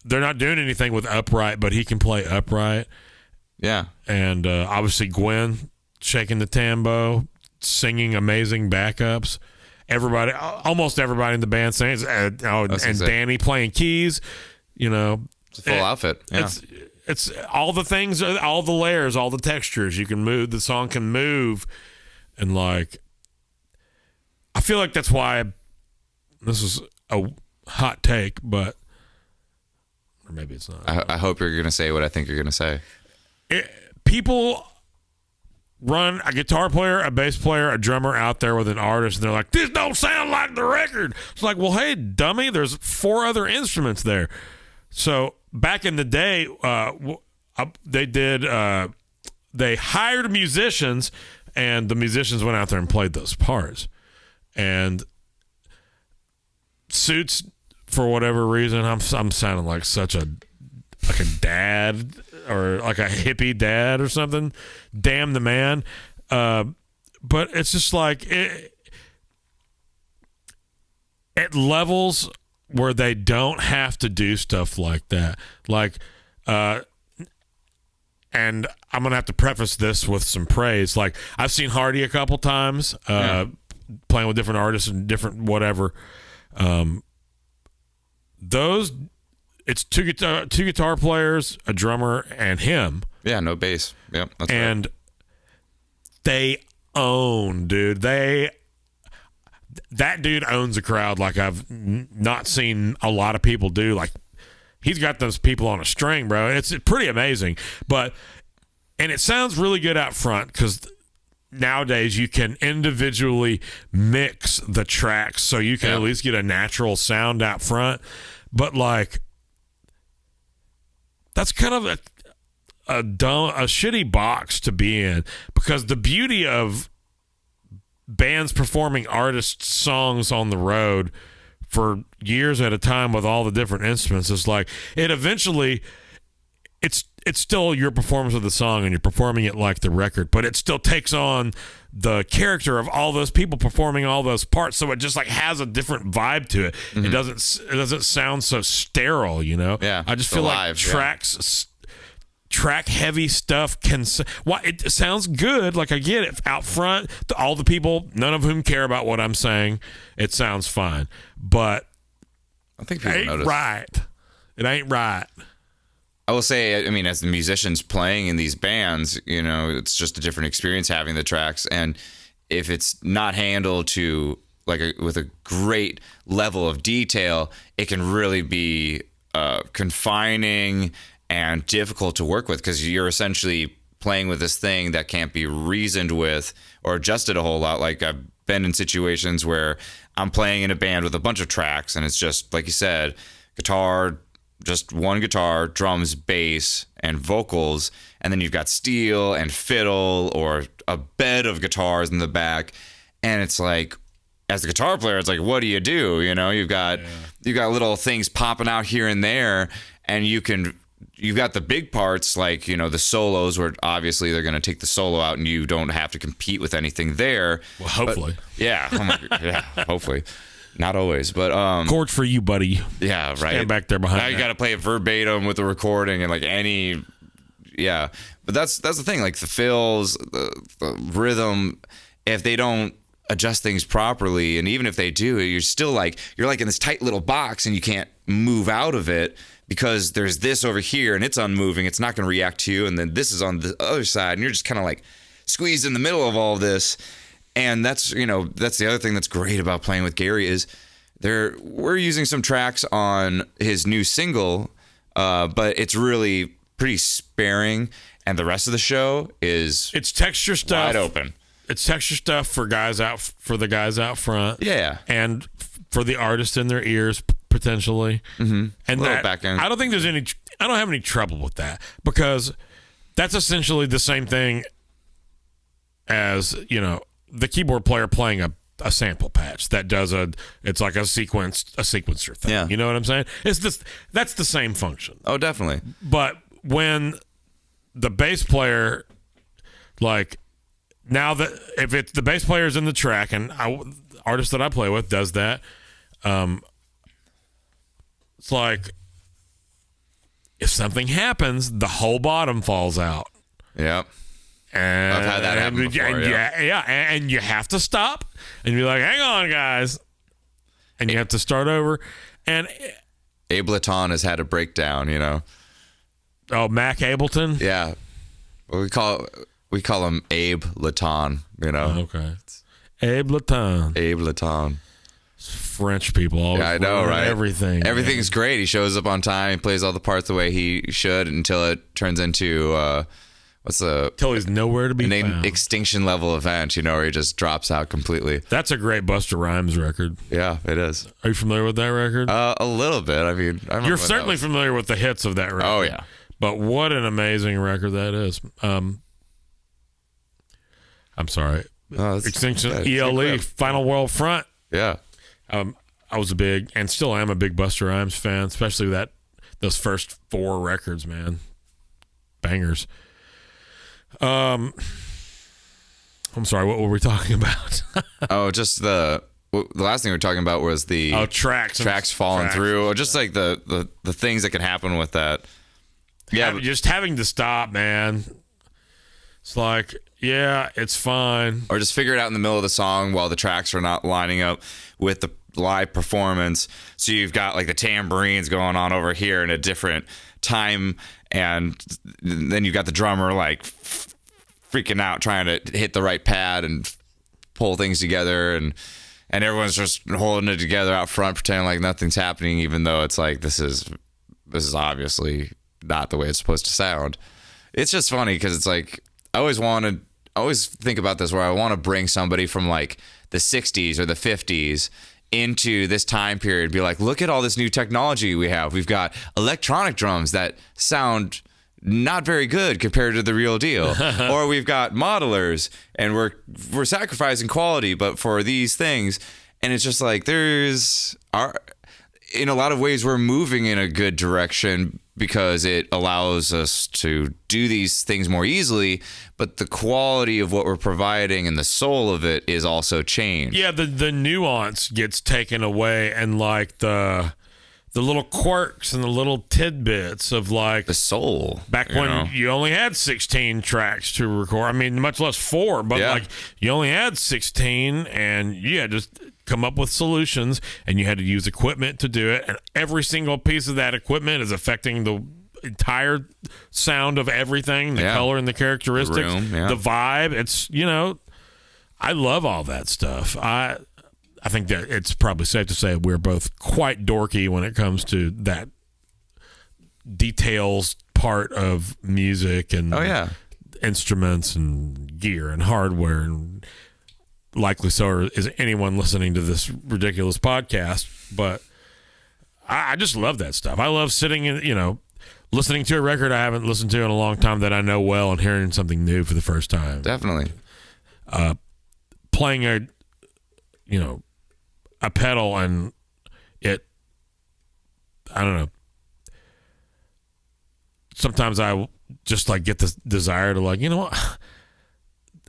They're not doing anything with upright, but he can play upright. Yeah. And obviously Gwen shaking the tambo, singing amazing backups. Almost everybody in the band sings. And Danny playing keys. It's a full outfit. Yeah. It's all the things, all the layers, all the textures you can move. The song can move, and I feel like that's why this is a hot take, but. Or maybe it's not. I hope you're going to say what I think you're going to say. People run a guitar player, a bass player, a drummer out there with an artist, and they're like, this don't sound like the record. It's like, well, hey, dummy, there's 4 other instruments there. So back in the day, they hired musicians, and the musicians went out there and played those parts. And Suits, for whatever reason, I'm sounding like such a dad or like a hippie dad or something. Damn the man. But it's just like at levels where they don't have to do stuff like that. And I'm gonna have to preface this with some praise. Like, I've seen Hardy a couple times, playing with different artists and different whatever. It's two guitar players, a drummer, and him. Yeah, no bass. Yep, that's and right. They own, dude. That dude owns a crowd like I've not seen a lot of people do. Like, he's got those people on a string, bro. It's pretty amazing. And it sounds really good out front because nowadays you can individually mix the tracks so you can at least get a natural sound out front. But that's kind of a shitty box to be in, because the beauty of bands performing artists' songs on the road for years at a time with all the different instruments is it's still your performance of the song and you're performing it like the record, but it still takes on the character of all those people performing all those parts, so it just has a different vibe to it. Mm-hmm. It doesn't sound so sterile, Yeah, I just feel alive, like track heavy stuff it sounds good. Like, I get it out front, all the people, none of whom care about what I'm saying, it sounds fine, but I think people it ain't notice. right. It ain't right. I will say, I mean, as the musicians playing in these bands, it's just a different experience having the tracks. And if it's not handled with a great level of detail, it can really be confining and difficult to work with, because you're essentially playing with this thing that can't be reasoned with or adjusted a whole lot. Like I've been in situations where I'm playing in a band with a bunch of tracks and it's just, like you said, guitar, just one guitar, drums, bass, and vocals. And then you've got steel and fiddle or a bed of guitars in the back. And it's like, as the guitar player, it's like, what do? You know, you've got little things popping out here and there, and you've got the big parts, like, you know, the solos where obviously they're going to take the solo out and you don't have to compete with anything there. Well, hopefully. But, yeah. Oh my, yeah. Hopefully. Not always, but chords for you, buddy. Yeah, right. Stand back there behind. Now you got to play it verbatim with the recording and like any. Yeah, but that's the thing. Like the fills, the rhythm, if they don't adjust things properly, and even if they do, you're still like in this tight little box and you can't move out of it because there's this over here and it's unmoving. It's not going to react to you, and then this is on the other side, and you're just kind of like squeezed in the middle of all of this. And that's the other thing that's great about playing with Gary is we're using some tracks on his new single, but it's really pretty sparing, and the rest of the show it's texture stuff, wide open. It's texture stuff for the guys out front, yeah, and for the artists in their ears potentially, mm-hmm. And that back end. I don't have any trouble with that because that's essentially the same thing as, you know, the keyboard player playing a sample patch that does it's like a sequencer thing. Yeah. You know what I'm saying? That's the same function. Oh, definitely. But when the bass player, like, now that if it's the bass player's in the track, and artist that I play with does that, it's like if something happens, the whole bottom falls out. Yep. And, I've had that happen before. And you have to stop and be like, hang on, guys. And you have to start over. And Ableton has had a breakdown, you know. Oh, Mac Ableton? Yeah. Well, we call him Abe Laton, you know. Okay. Ableton. Ableton. French people always. Yeah, I know, right? Everything. Everything's great. He shows up on time. He plays all the parts the way he should until it turns into till he's nowhere to be found. Extinction level event, you know, where he just drops out completely. That's a great Busta Rhymes record. Yeah, it is. Are you familiar with that record? A little bit. I mean, you're certainly familiar with the hits of that record. Oh yeah. But what an amazing record that is. I'm sorry. Extinction, ELE, Final World Front. Yeah. I was and still am a big Busta Rhymes fan, especially those first 4 records, man. Bangers. I'm sorry, what were we talking about? Oh, just the last thing we were talking about was the tracks falling through, or just like the things that can happen with that. Yeah, just having to stop, man. It's like, yeah, it's fine. Or just figure it out in the middle of the song while the tracks are not lining up with the live performance. So you've got like the tambourines going on over here in a different time, and then you've got the drummer like freaking out trying to hit the right pad and pull things together, and everyone's just holding it together out front, pretending like nothing's happening, even though it's like this is obviously not the way it's supposed to sound. It's just funny because it's like I always think about this where I want to bring somebody from like the 60s or the 50s into this time period, be like, look at all this new technology we have. We've got electronic drums that sound not very good compared to the real deal. Or we've got modelers and we're sacrificing quality, but for these things. And it's just like in a lot of ways we're moving in a good direction because it allows us to do these things more easily, but the quality of what we're providing and the soul of it is also changed. Yeah, the nuance gets taken away, and like the little quirks and the little tidbits of like the soul. Back when you only had 16 tracks to record. I mean, much less 4, but like you only had 16, and just come up with solutions, and you had to use equipment to do it, and every single piece of that equipment is affecting the entire sound of everything, the color and the characteristics, the room, the vibe. It's, I love all that stuff. I think that it's probably safe to say we're both quite dorky when it comes to that details part of music, and instruments and gear and hardware, and likely so is anyone listening to this ridiculous podcast. But I just love that stuff. I love sitting in, listening to a record I haven't listened to in a long time that I know well and hearing something new for the first time. Definitely. Playing a pedal and I don't know. Sometimes I just get this desire to what?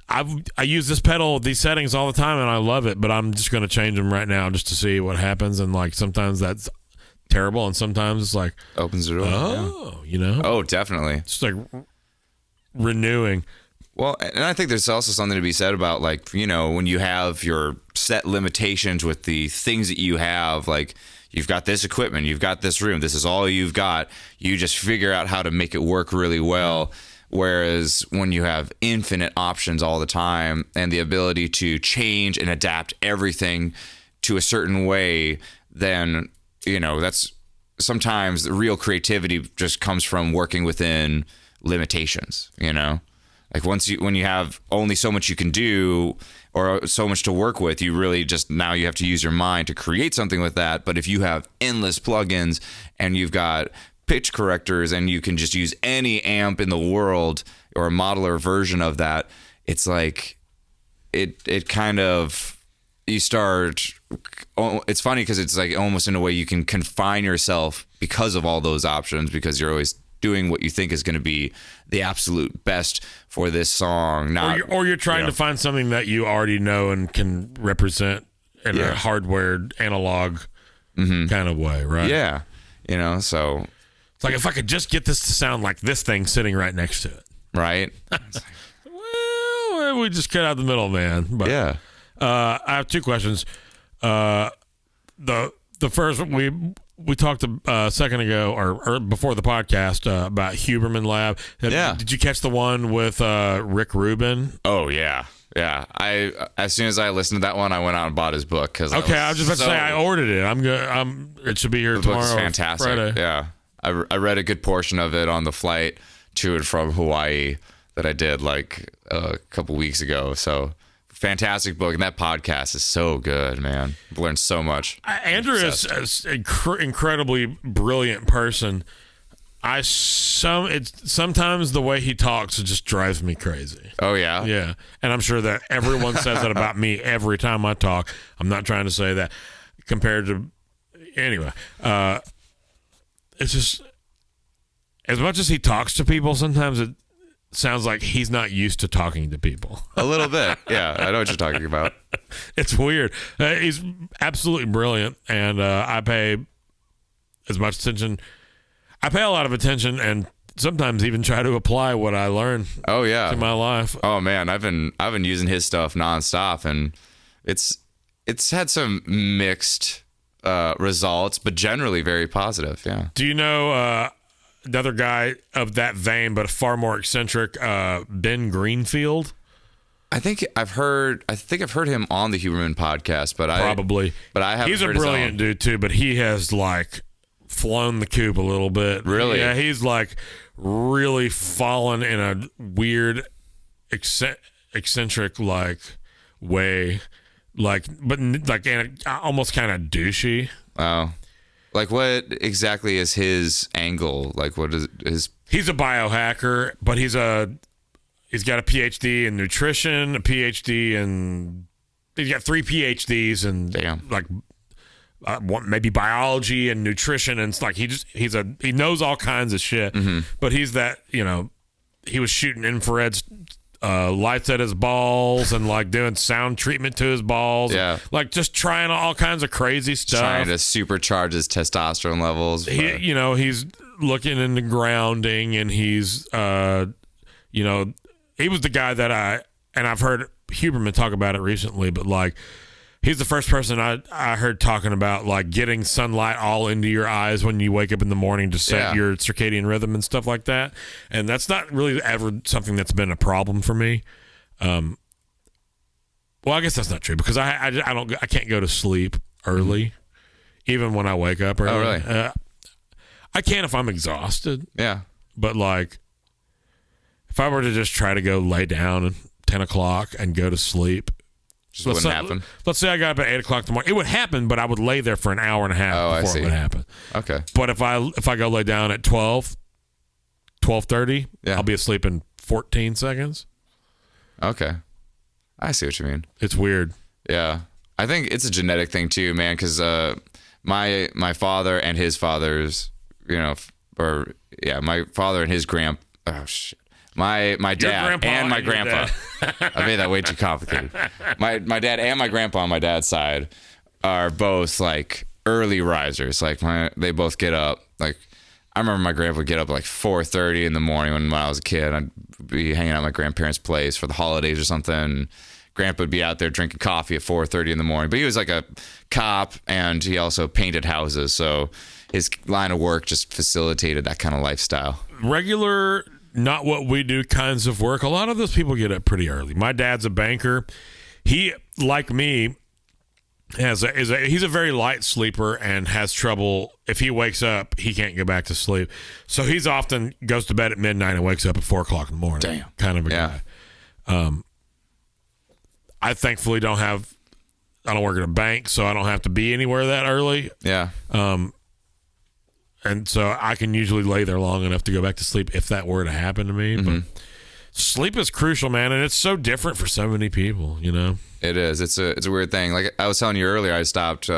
I use this pedal, these settings all the time, and I love it, but I'm just going to change them right now just to see what happens. And sometimes that's terrible, and sometimes it's opens the door. Oh, definitely. It's renewing. Well, and I think there's also something to be said about when you have your set limitations with the things that you have, you've got this equipment, you've got this room, this is all you've got. You just figure out how to make it work really well. Whereas when you have infinite options all the time and the ability to change and adapt everything to a certain way, then, that's sometimes the real creativity just comes from working within limitations, when you have only so much you can do or so much to work with, you really just now you have to use your mind to create something with that. But if you have endless plugins and you've got pitch correctors and you can just use any amp in the world or a modular version of that, it's it kind of, you start, it's funny because it's almost in a way you can confine yourself because of all those options, because you're always doing what you think is going to be the absolute best for this song. Or you're trying to find something that you already know and can represent in a hardware analog kind of way, right? Yeah. So it's if I could just get this to sound like this thing sitting right next to it. Right. Well, we just cut out the middle, man. But, yeah. I have two questions. The first, we talked a second ago or before the podcast about Huberman Lab. Did you catch the one with Rick Rubin? Oh yeah. Yeah. As soon as I listened to that one, I went out and bought his book I was just about to say I ordered it. I'm good. It should be here tomorrow. The book's fantastic. Friday. Yeah. I read a good portion of it on the flight to and from Hawaii that I did a couple weeks ago. So fantastic book, and that podcast is so good, man. I've learned so much. Andrew is an incredibly brilliant person. Sometimes the way he talks just drives me crazy. Oh yeah, yeah, and I'm sure that everyone says that about me every time I talk. I'm not trying to say that compared to anyway. It's just as much as he talks to people, sometimes it sounds like he's not used to talking to people. A little bit. Yeah, I know what you're talking about. It's weird. He's absolutely brilliant, and I pay as much attention. I pay a lot of attention and sometimes even try to apply what I learn to my life. Oh, man, I've been using his stuff nonstop, and it's had some mixed results, but generally very positive, yeah. Do you know another guy of that vein, but far more eccentric, Ben Greenfield? I think I've heard him on the Huberman podcast, but I haven't. He's a brilliant dude too, but he has flown the coop a little bit. Really? Yeah, he's really fallen in a weird, eccentric way, but almost kind of douchey. Oh. What exactly is his angle? What is his? He's a biohacker, but he's got a PhD in nutrition, a PhD in. He's got 3 PhDs in maybe biology and nutrition, and it's he knows all kinds of shit. Mm-hmm. But he's that he was shooting infrared lights at his balls and doing sound treatment to his balls. Yeah. Just trying all kinds of crazy stuff. Trying to supercharge his testosterone levels. He's looking into grounding, and he's, he was the guy that I've heard Huberman talk about it recently, but he's the first person I heard talking about getting sunlight all into your eyes when you wake up in the morning to set your circadian rhythm and stuff like that. And that's not really ever something that's been a problem for me. Well, I guess that's not true because I can't go to sleep early, even when I wake up early. Oh, really? I can if I'm exhausted. Yeah. But if if I were to just try to go lay down at 10 o'clock and go to sleep, Just wouldn't happen. Let's say I got up at 8 o'clock in the morning. It would happen, but I would lay there for an hour and a half before it would happen. Okay. But if I go lay down at 12:30, I'll be asleep in 14 seconds. Okay. I see what you mean. It's weird. Yeah. I think it's a genetic thing too, man, because my father and his father's, my father and his my dad and my grandpa. I made that way too complicated. My dad and my grandpa on my dad's side are both like early risers. Like they both get up. Like I remember my grandpa would get up at like 4:30 in the morning when I was a kid. I'd be hanging out at my grandparents' place for the holidays or something. Grandpa would be out there drinking coffee at 4:30 in the morning. But he was like a cop, and he also painted houses. So his line of work just facilitated that kind of lifestyle. Regular, not what we do kinds of work. A lot of those people get up pretty early. My dad's a banker. He, like me, he's a very light sleeper and has trouble. If he wakes up, he can't go back to sleep. So he's often goes to bed at midnight and wakes up at 4 o'clock in the morning. Damn. Kind of a guy. I thankfully I don't work at a bank, so I don't have to be anywhere that early. Yeah. And so I can usually lay there long enough to go back to sleep if that were to happen to me. Mm-hmm. But sleep is crucial, man, and it's so different for so many people, you know? It is. It's a weird thing. Like I was telling you earlier, I stopped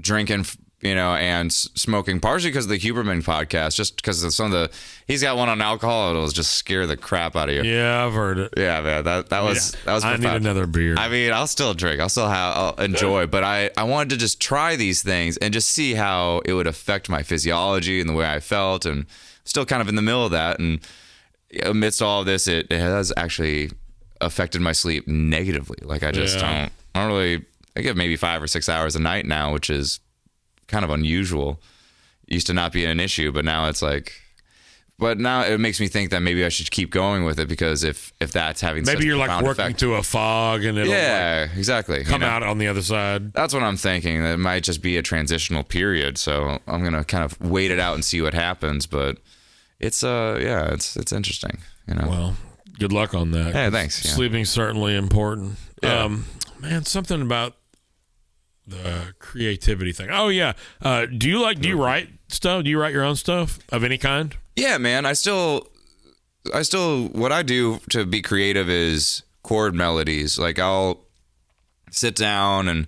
drinking, and smoking partially because of the Huberman podcast, just because of he's got one on alcohol. It'll just scare the crap out of you. Yeah, I've heard it. Yeah, man. That was I need another beer. I mean, I'll still drink. I'll enjoy, but I wanted to just try these things and just see how it would affect my physiology and the way I felt, and still kind of in the middle of that. And amidst all of this, it has actually affected my sleep negatively. Like I just don't really. I get maybe 5 or 6 hours a night now, which is kind of unusual. It used to not be an issue, but now it's like. But now it makes me think that maybe I should keep going with it, because if that's having maybe such you're a like profound working effect, through a fog and it'll exactly come out on the other side. That's what I'm thinking. That it might just be a transitional period, so I'm gonna kind of wait it out and see what happens. But it's it's interesting. Well, good luck on that. Hey, thanks. Yeah. Sleeping's certainly important. Yeah. Man, something about the creativity thing. Oh yeah. Do you write stuff? Do you write your own stuff of any kind? Yeah, man. I still what I do to be creative is chord melodies. Like I'll sit down, and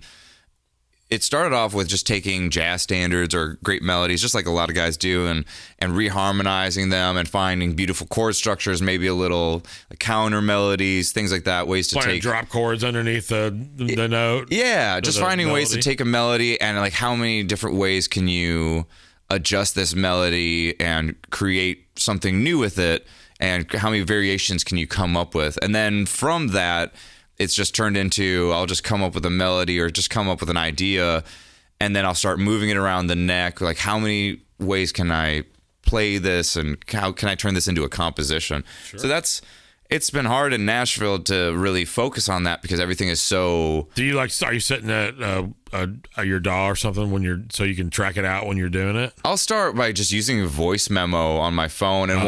it started off with just taking jazz standards or great melodies, just like a lot of guys do, and reharmonizing them and finding beautiful chord structures, maybe a little counter melodies, things like that, ways to Playing take drop chords underneath the note. Yeah, just finding ways to take a melody and like how many different ways can you adjust this melody and create something new with it, and how many variations can you come up with. And then from that, it's just turned into, I'll just come up with a melody or just come up with an idea, and then I'll start moving it around the neck. Like, how many ways can I play this, and how can I turn this into a composition? Sure. So it's been hard in Nashville to really focus on that, because everything is so. Are you sitting at your DAW or something so you can track it out when you're doing it? I'll start by just using a voice memo on my phone, and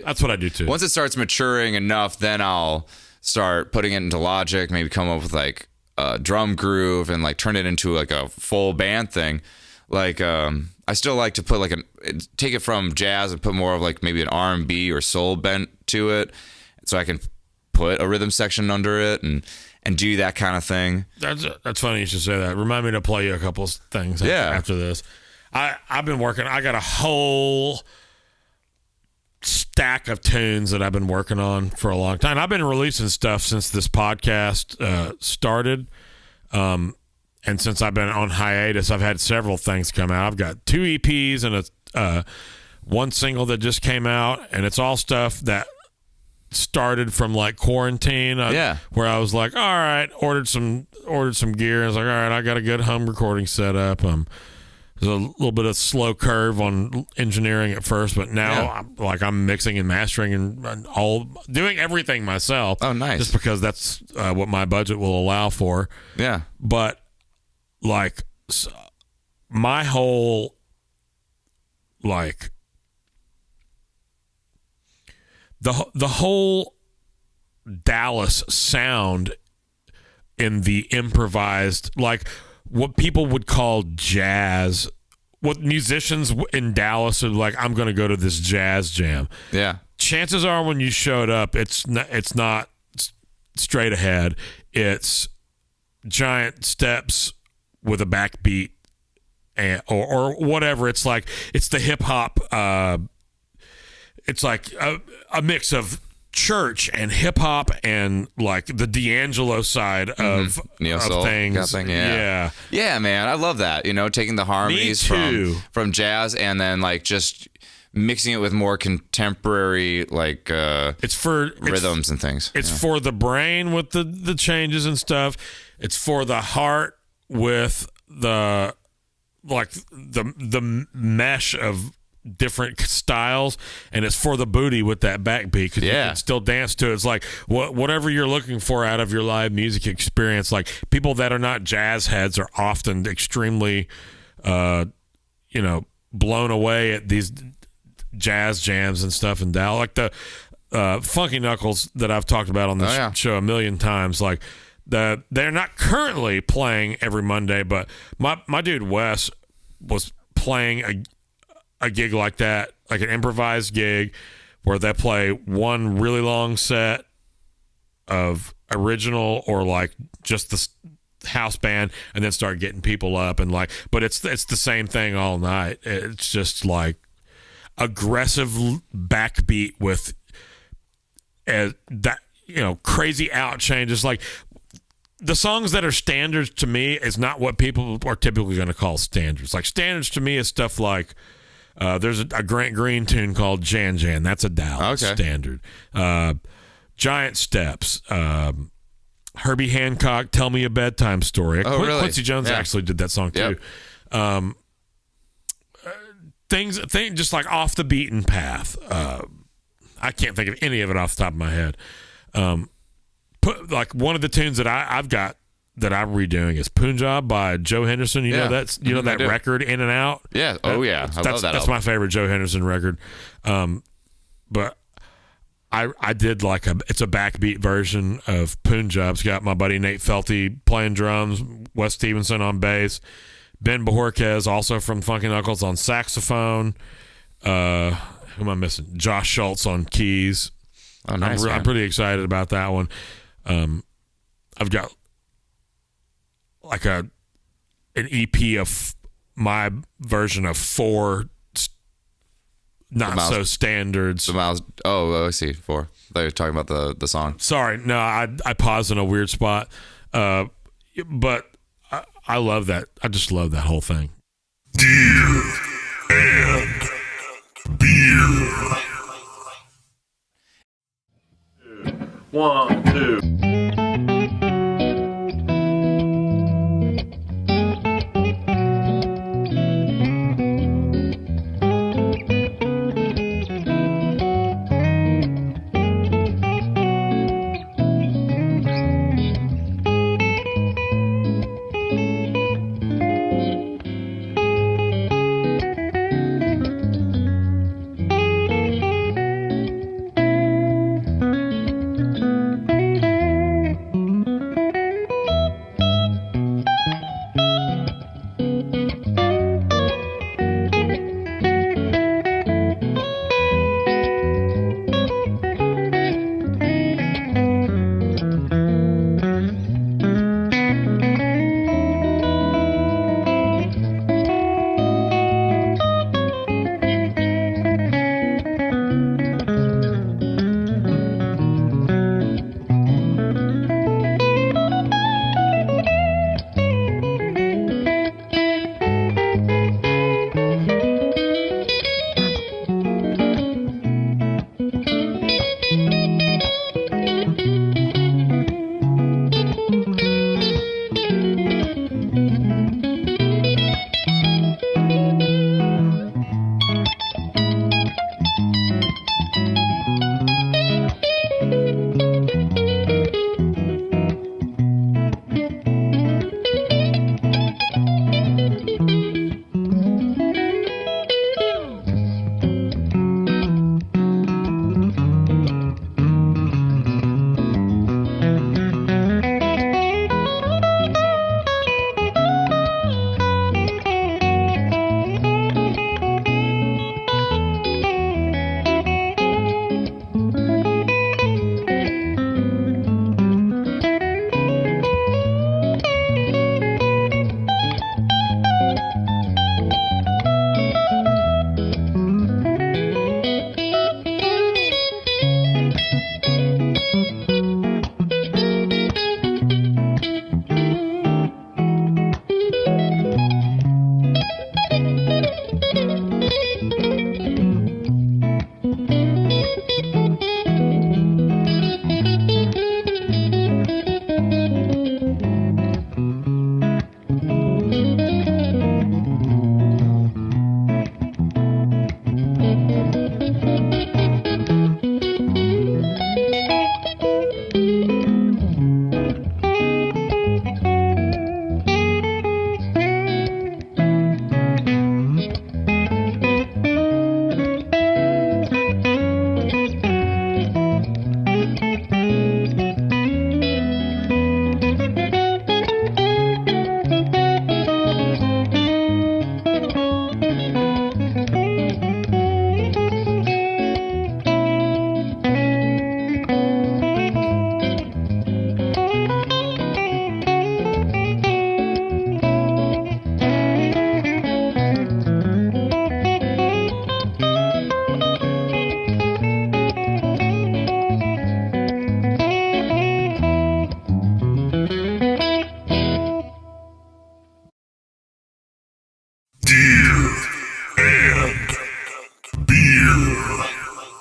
that's what I do too. Once it starts maturing enough, then I'll start putting it into Logic, maybe come up with like a drum groove and like turn it into like a full band thing. Like I still like to put take it from jazz and put more of like maybe an R&B or soul bent to it, so I can put a rhythm section under it and do that kind of thing. That's funny you should say that. Remind me to play you a couple of things after this. I've been working. I got a whole stack of tunes that I've been working on for a long time. I've been releasing stuff since this podcast started. And since I've been on hiatus, I've had several things come out. I've got 2 EPs and one single that just came out, and it's all stuff that started from like quarantine, where I was like, all right, ordered some gear. I was like, all right, I got a good home recording setup. There's a little bit of slow curve on engineering at first, but now I'm mixing and mastering and all doing everything myself. Oh, nice! Just because that's what my budget will allow for. Yeah, but like my whole the whole Dallas sound in the improvised, like what people would call jazz, what musicians in Dallas are like, I'm going to go to this jazz jam. Yeah. Chances are when you showed up, it's not straight ahead. It's giant steps with a backbeat or whatever. It's like, it's the hip hop. It's like a mix of church and hip hop and like the D'Angelo side of things. Yeah, man, I love that. Taking the harmonies from jazz and then like just mixing it with more contemporary like rhythms and things. It's for the brain with the changes and stuff. It's for the heart with the mesh of different styles, and it's for the booty with that backbeat because you can still dance to it. It's like whatever you're looking for out of your live music experience. Like people that are not jazz heads are often extremely blown away at these jazz jams and stuff in Dallas, like the Funky Knuckles that I've talked about on this show a million times. Like they're not currently playing every Monday, but my dude Wes was playing a gig like that, like an improvised gig where they play one really long set of original or like just the house band and then start getting people up and like, but it's the same thing all night. It's just like aggressive backbeat with that, crazy out changes. Like the songs that are standards to me is not what people are typically going to call standards. Like standards to me is stuff like, there's a Grant Green tune called Jan Jan. That's a Dallas standard. Giant Steps. Herbie Hancock, Tell Me a Bedtime Story. Really? Quincy Jones actually did that song too. Things just like off the beaten path. I can't think of any of it off the top of my head. Put like one of the tunes that I've got that I'm redoing is Punjab by Joe Henderson. You know that record In and Out? Yeah. I love that. That's my favorite Joe Henderson record. But I did like it's a backbeat version of Punjab. It's got my buddy Nate Felty playing drums, Wes Stevenson on bass, Ben Bojorquez also from Funky Knuckles on saxophone. Who am I missing? Josh Schultz on keys. Oh, nice. I'm pretty excited about that one. I've got like an EP of my version of 4 not so standards. I see. 4. I thought you were talking about the song. Sorry, no, I paused in a weird spot. But I love that. I just love that whole thing. Deer and beer. 1, 2.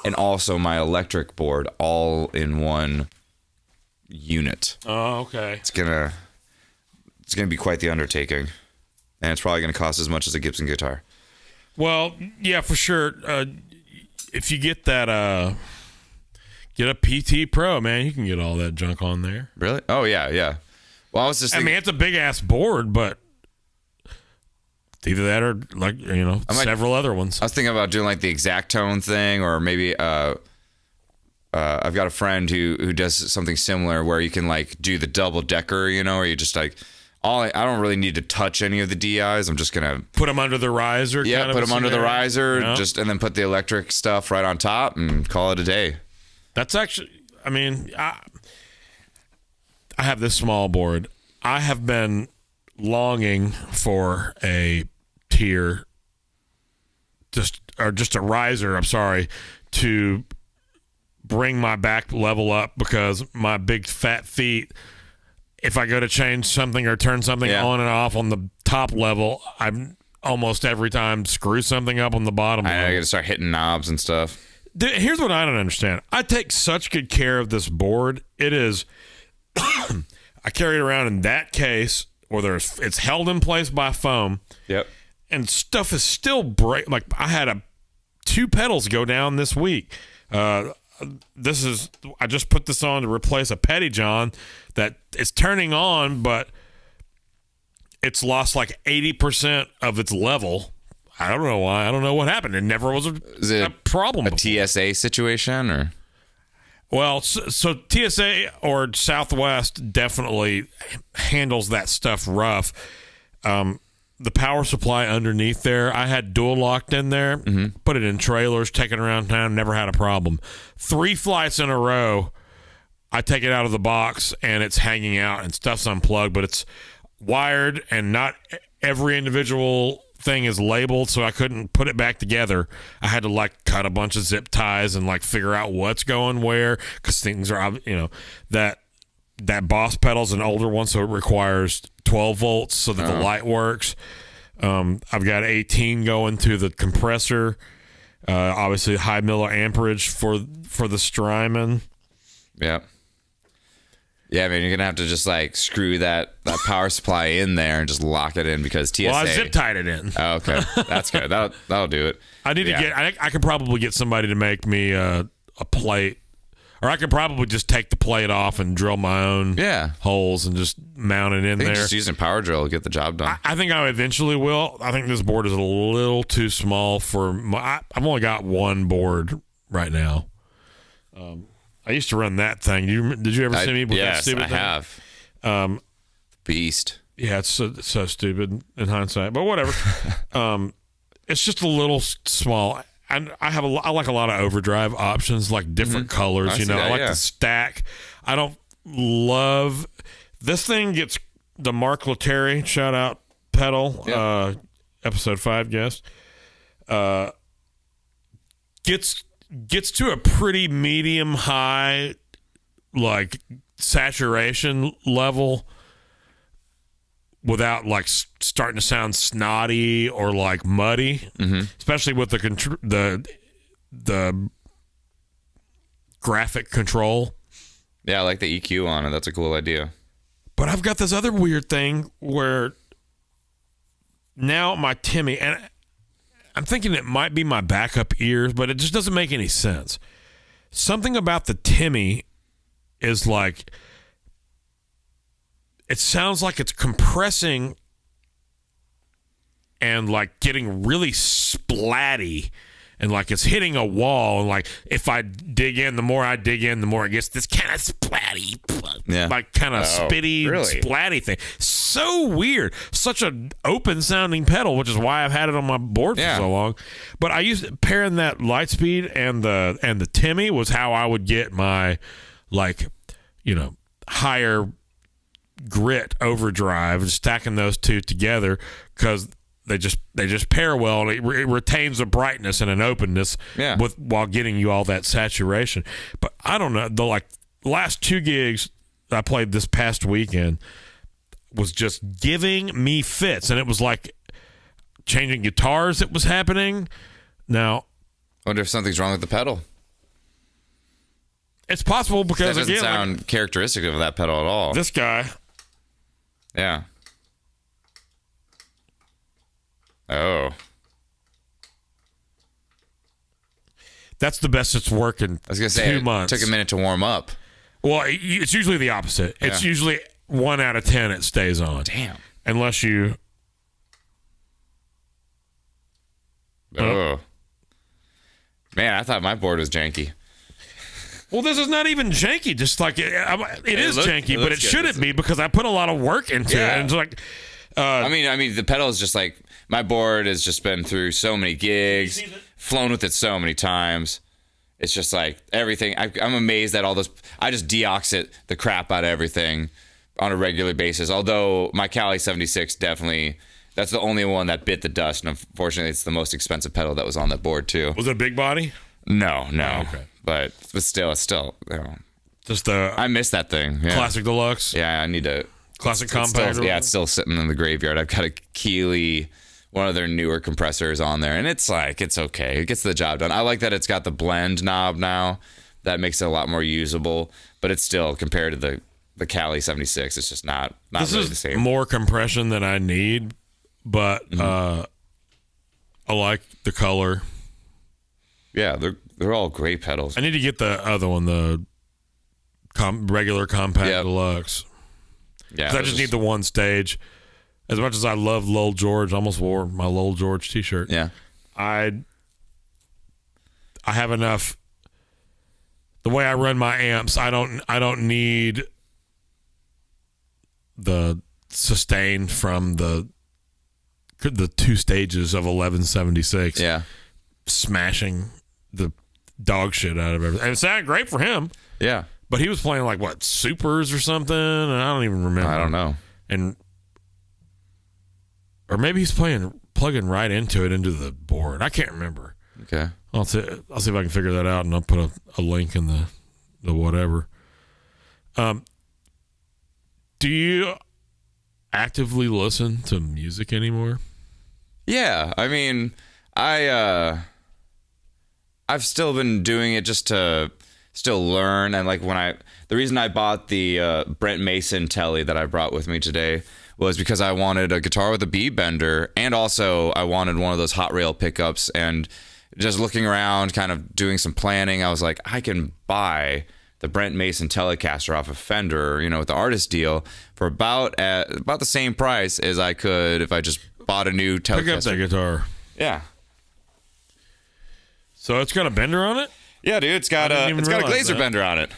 and also my electric board all in one unit. Oh, okay. It's gonna be quite the undertaking, and it's probably gonna cost as much as a Gibson guitar. Well, yeah, for sure. If you get that, get a PT Pro, man, you can get all that junk on there. Really? Oh yeah. Well, I was just thinking, I mean, it's a big ass board, but either that or like several other ones. I was thinking about doing like the exact tone thing, or maybe I've got a friend who does something similar where you can like do the double decker, or you just like I don't really need to touch any of the DIs. I'm just gonna put them under the riser. Yeah, put them under the riser, and then put the electric stuff right on top and call it a day. That's actually, I mean, I have this small board. I have been longing for a tier, just a riser. I'm sorry, to bring my back level up, because my big fat feet, if I go to change something or turn something on and off on the top level, I'm almost every time screw something up on the bottom level. I got to start hitting knobs and stuff. Dude, here's what I don't understand. I take such good care of this board. It is, I carry it around in that case where it's held in place by foam. Yep. And stuff is still like I had 2 pedals go down this week. I just put this on to replace a Pettyjohn that is turning on, but it's lost like 80% of its level. I don't know why. I don't know what happened. It never was a problem. A TSA situation, or? Well, so TSA or Southwest definitely handles that stuff rough. The power supply underneath there, I had dual locked in there, put it in trailers, take it around town, never had a problem. 3 flights in a row, I take it out of the box and it's hanging out and stuff's unplugged, but it's wired and not every individual thing is labeled, so I couldn't put it back together. I had to like cut a bunch of zip ties and like figure out what's going where, because things are, that Boss pedal's an older one, so it requires 12 volts so that the light works. I've got 18 going to the compressor, obviously high milliamperage for the Strymon. Yep. Yeah, I mean, you're going to have to just like screw that power supply in there and just lock it in, because TSA. Well, I zip tied it in. Oh, okay. That's good. That'll do it. I need to I could probably get somebody to make me a plate, or I could probably just take the plate off and drill my own holes and just mount it in there. Just using power drill will get the job done. I think I eventually will. I think this board is a little too small for I've only got one board right now. I used to run that thing. Did you ever see me with that stupid thing? Yes, I have. Beast. Yeah, it's so stupid in hindsight, but whatever. It's just a little small. And I like a lot of overdrive options, like different colors. I like the stack. I don't love this thing. Gets the Mark Letary shout out pedal, episode 5 guest. Gets to a pretty medium high, like saturation level, without like starting to sound snotty or like muddy, especially with the graphic control. Yeah, I like the EQ on it. That's a cool idea. But I've got this other weird thing where now my Timmy, and I'm thinking it might be my backup ears, but it just doesn't make any sense. Something about the Timmy is like, it sounds like it's compressing and like getting really splatty, and like it's hitting a wall, and like if I dig in, the more I dig in, the more it gets this kind of splatty, like kind of spitty, splatty thing. So weird. Such an open sounding pedal, which is why I've had it on my board for so long. But I used pairing that Lightspeed and the Timmy was how I would get my higher grit overdrive, and stacking those two together, because they just pair well, and it retains a brightness and an openness while getting you all that saturation. But I don't know, the last 2 gigs I played this past weekend was just giving me fits, and it was like changing guitars that was happening. Now, I wonder if something's wrong with the pedal. It's possible because That doesn't again, sound characteristic of that pedal at all. this guy. Yeah. Oh. That's the best it's worked in I was gonna say 2 months. it took a minute to warm up. Well, it's usually the opposite. It's Yeah. usually 1 out of 10 it stays on. Damn. Unless you. Oh. Man, I thought my board was janky. Well, this is not even janky. Just like it is janky, but it looks good. shouldn't be because I put a lot of work into it. And it's like, I mean, the pedal is just like my board has just been through so many gigs, flown with it so many times. It's just like everything. I'm amazed at all those. I just deox the crap out of everything on a regular basis. Although my Cali 76 definitely, that's the only one that bit the dust. And unfortunately, it's the most expensive pedal that was on that board too. was it a big body? No. okay. But still, it's still, Just the I miss that thing. Yeah. classic deluxe, Yeah, I need to. classic It's compact. still, it's still sitting in the graveyard. I've got a Keeley, one of their newer compressors on there, and it's okay. It gets the job done. I like that it's got the blend knob now. That makes it a lot more usable, but it's still, compared to the Cali 76, it's just not This really is the same. more compression than I need, but I like the color. Yeah, they're all great pedals. I need to get the other one, the regular compact Yep. deluxe. Yeah, 'Cause I just need the one stage. As much as I love Lowell George, I almost wore my Lowell George t-shirt. Yeah, I have enough. The way I run my amps, I don't need the sustain from the 2 stages of 1176. yeah, Smashing the dog shit out of everything. And it sounded great for him, yeah. but he was playing like what, supers or something, and I don't even remember. I don't know. And or maybe he's plugging right into the board. I can't remember. Okay. I'll see if I can figure that out, and I'll put a link in the whatever. Do you actively listen to music anymore? Yeah, I mean, I've still been doing it just to still learn, and like the reason I bought the Brent Mason Telly that I brought with me today was because I wanted a guitar with a B bender, and also I wanted one of those hot rail pickups. And just looking around, kind of doing some planning, I was like, I can buy the Brent Mason Telecaster off of Fender, with the artist deal for about the same price as I could if I just bought a new Telecaster. Pick up that guitar. Yeah. So it's got a bender on it? Yeah, dude, it's got a Glazer that. bender on it.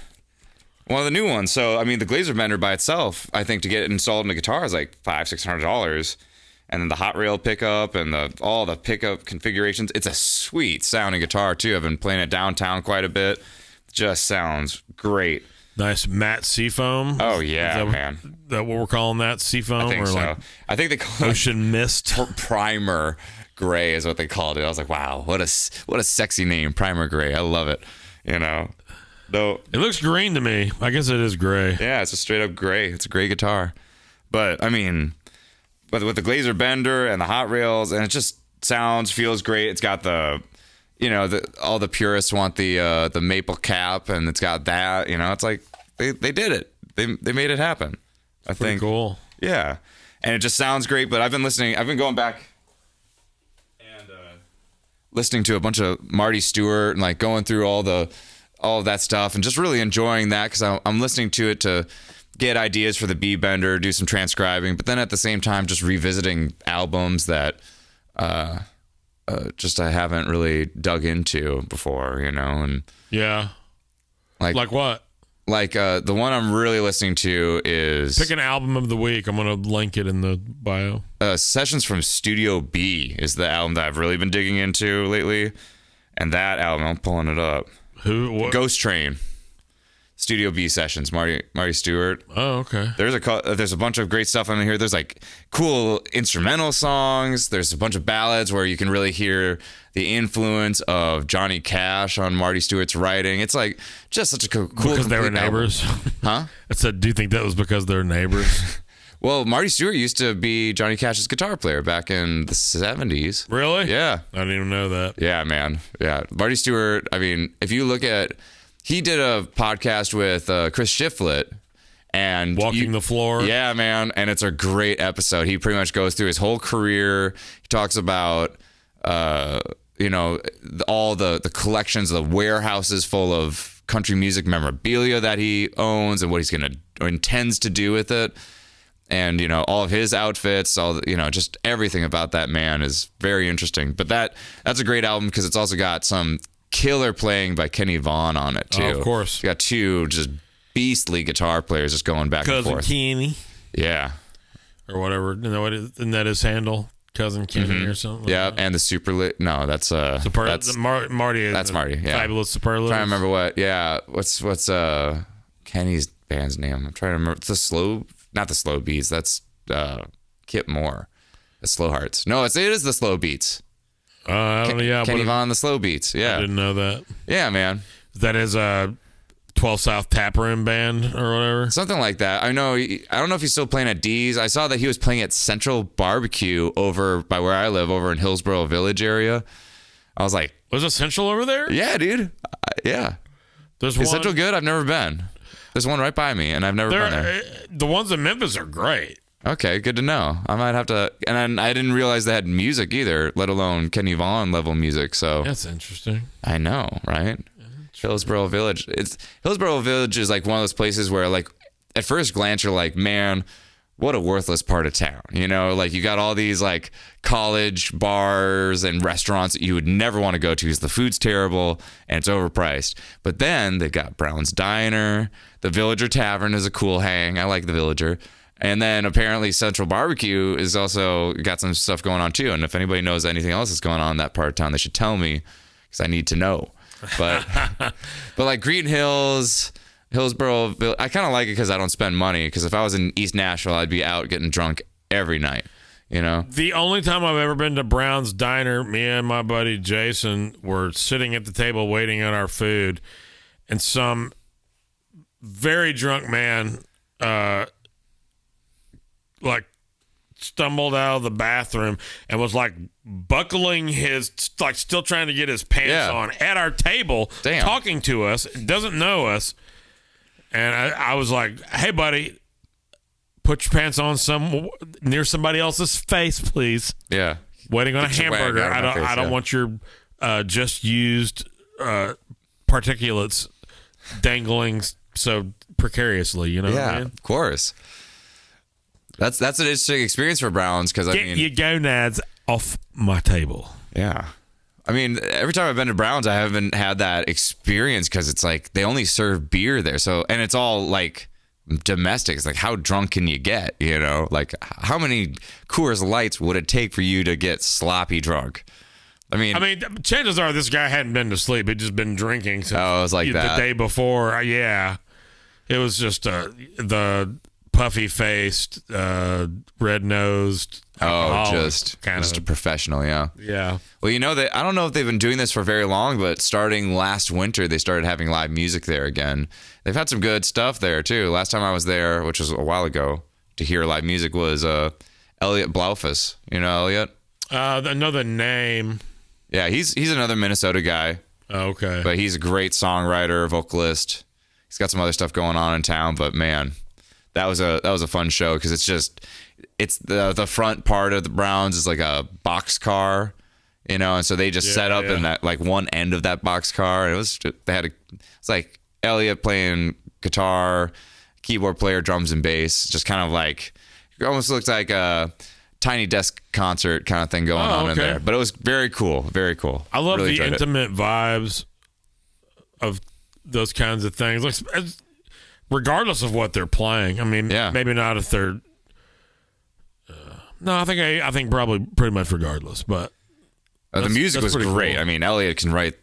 One of the new ones. So, I mean, the Glazer bender by itself, I think to get it installed in a guitar is like $500-$600. And then the hot rail pickup and all the pickup configurations. It's a sweet sounding guitar too. I've been playing it downtown quite a bit. Just sounds great. Nice matte seafoam. Oh yeah, man. That what we're calling that, seafoam? I think or so. like I think they call ocean mist. it primer gray is what they called it. I was like, wow, what a sexy name, primer gray. I love it. Though It looks green to me. I guess it is gray. yeah, it's a straight up gray. It's a gray guitar. But I mean, with the Glazer bender and the hot rails, and it just feels great. It's got the all the purists want the maple cap, and it's got that. It's like they did it. They made it happen. I Pretty think cool. Yeah, and it just sounds great. But I've been listening. I've been going back and listening to a bunch of Marty Stewart and like going through all of that stuff and just really enjoying that because I'm listening to it to get ideas for the B bender, do some transcribing, but then at the same time just revisiting albums that just I haven't really dug into before, and Yeah. Like what? Like the one I'm really listening to is Pick an album of the week. I'm going to link it in the bio. Sessions from Studio B is the album that I've really been digging into lately. And that album, I'm pulling it up. Who? What? Ghost Train. Studio B sessions, Marty Stewart. Oh, okay. There's a bunch of great stuff on here. There's like cool instrumental songs. There's a bunch of ballads where you can really hear the influence of Johnny Cash on Marty Stewart's writing. It's like just such a cool Because they were neighbors. Huh? I said, do you think that was because they're neighbors? Well, Marty Stewart used to be Johnny Cash's guitar player back in the 70s. Really? Yeah. I didn't even know that. Yeah, man. Yeah. Marty Stewart, I mean, if you look at he did a podcast with Chris Shiflett. And Walking the Floor. Yeah, man. And it's a great episode. He pretty much goes through his whole career. He talks about, you know, all the collections, the warehouses full of country music memorabilia that he owns and what he's going to or intends to do with it. And, you know, all of his outfits, all the, you know, just everything about that man is very interesting. But that's a great album because it's also got some killer playing by Kenny Vaughan on it, too. Oh, of course. You got two just beastly guitar players just going back and forth. Cousin Kenny. Yeah. Or whatever. You know what isn't that his handle? Cousin Kenny or something? Yeah, and the Superlit. No, that's Marty. That's Marty. Yeah. Fabulous Superlatives. I'm trying to remember what. Yeah, what's Kenny's band's name? I'm trying to remember. It's not the Slow Beats. That's Kip Moore. The Slow Hearts. No, it is the Slow Beats. I don't know. Yeah, Kenny Vaughan, the Slow Beats. Yeah, I didn't know that. Yeah, man. That is a 12 South Tap Room band or whatever. Something like that. I know. I don't know if he's still playing at D's. I saw that he was playing at Central Barbecue over by where I live, over in Hillsboro Village area. I was like, was it Central over there? Yeah, dude. Yeah. Is Central good? I've never been. There's one right by me, and I've never been there. The ones in Memphis are great. Okay, good to know. I might have to. And I didn't realize they had music either, let alone Kenny Vaughan level music. So that's interesting. I know, right? Hillsboro Village. Hillsboro Village is like one of those places where, like, at first glance, you're like, man, what a worthless part of town. You know, like you got all these like college bars and restaurants that you would never want to go to because the food's terrible and it's overpriced. But then they got Brown's Diner. The Villager Tavern is a cool hang. I like the Villager. And then apparently Central Barbecue is also got some stuff going on too. And if anybody knows anything else that's going on in that part of town, they should tell me because I need to know. But like Green Hills, Hillsboro, I kind of like it because I don't spend money. Because if I was in East Nashville, I'd be out getting drunk every night. You know, the only time I've ever been to Brown's Diner, me and my buddy Jason were sitting at the table waiting on our food, and some very drunk man, like, stumbled out of the bathroom and was like buckling his, like, still trying to get his pants on at our table. Damn. Talking to us, doesn't know us. And I was like, hey buddy, put your pants on near somebody else's face, please. Yeah. Waiting on a hamburger. I don't want your just used particulates dangling so precariously, you know what I mean? Of course. That's an interesting experience for Browns because Get your gonads off my table. Yeah. I mean, every time I've been to Browns, I haven't had that experience because it's like they only serve beer there. So, and it's all like domestic. It's like, how drunk can you get? You know, like how many Coors Lights would it take for you to get sloppy drunk? I mean, chances are this guy hadn't been to sleep. He'd just been drinking since it was like the day before. Yeah. It was just the puffy-faced, red-nosed. Just a professional, yeah. Yeah. Well, you know, I don't know if they've been doing this for very long, but starting last winter, they started having live music there again. They've had some good stuff there, too. Last time I was there, which was a while ago, to hear live music was Elliot Blaufus. You know Elliot? I know the name. Yeah, he's another Minnesota guy. Okay. But he's a great songwriter, vocalist. He's got some other stuff going on in town, but man, that was a fun show because it's the front part of the Browns is like a box car, you know, and so they just set up in that like one end of that box car. And it's like Elliot playing guitar, keyboard player, drums and bass, just kind of like it almost looked like a Tiny Desk concert kind of thing going on in there. But it was very cool, very cool. I love the intimate vibes of those kinds of things, like regardless of what they're playing. I mean, maybe not if they're. No, I think probably pretty much regardless. But the music was great. Cool. I mean, Elliot can write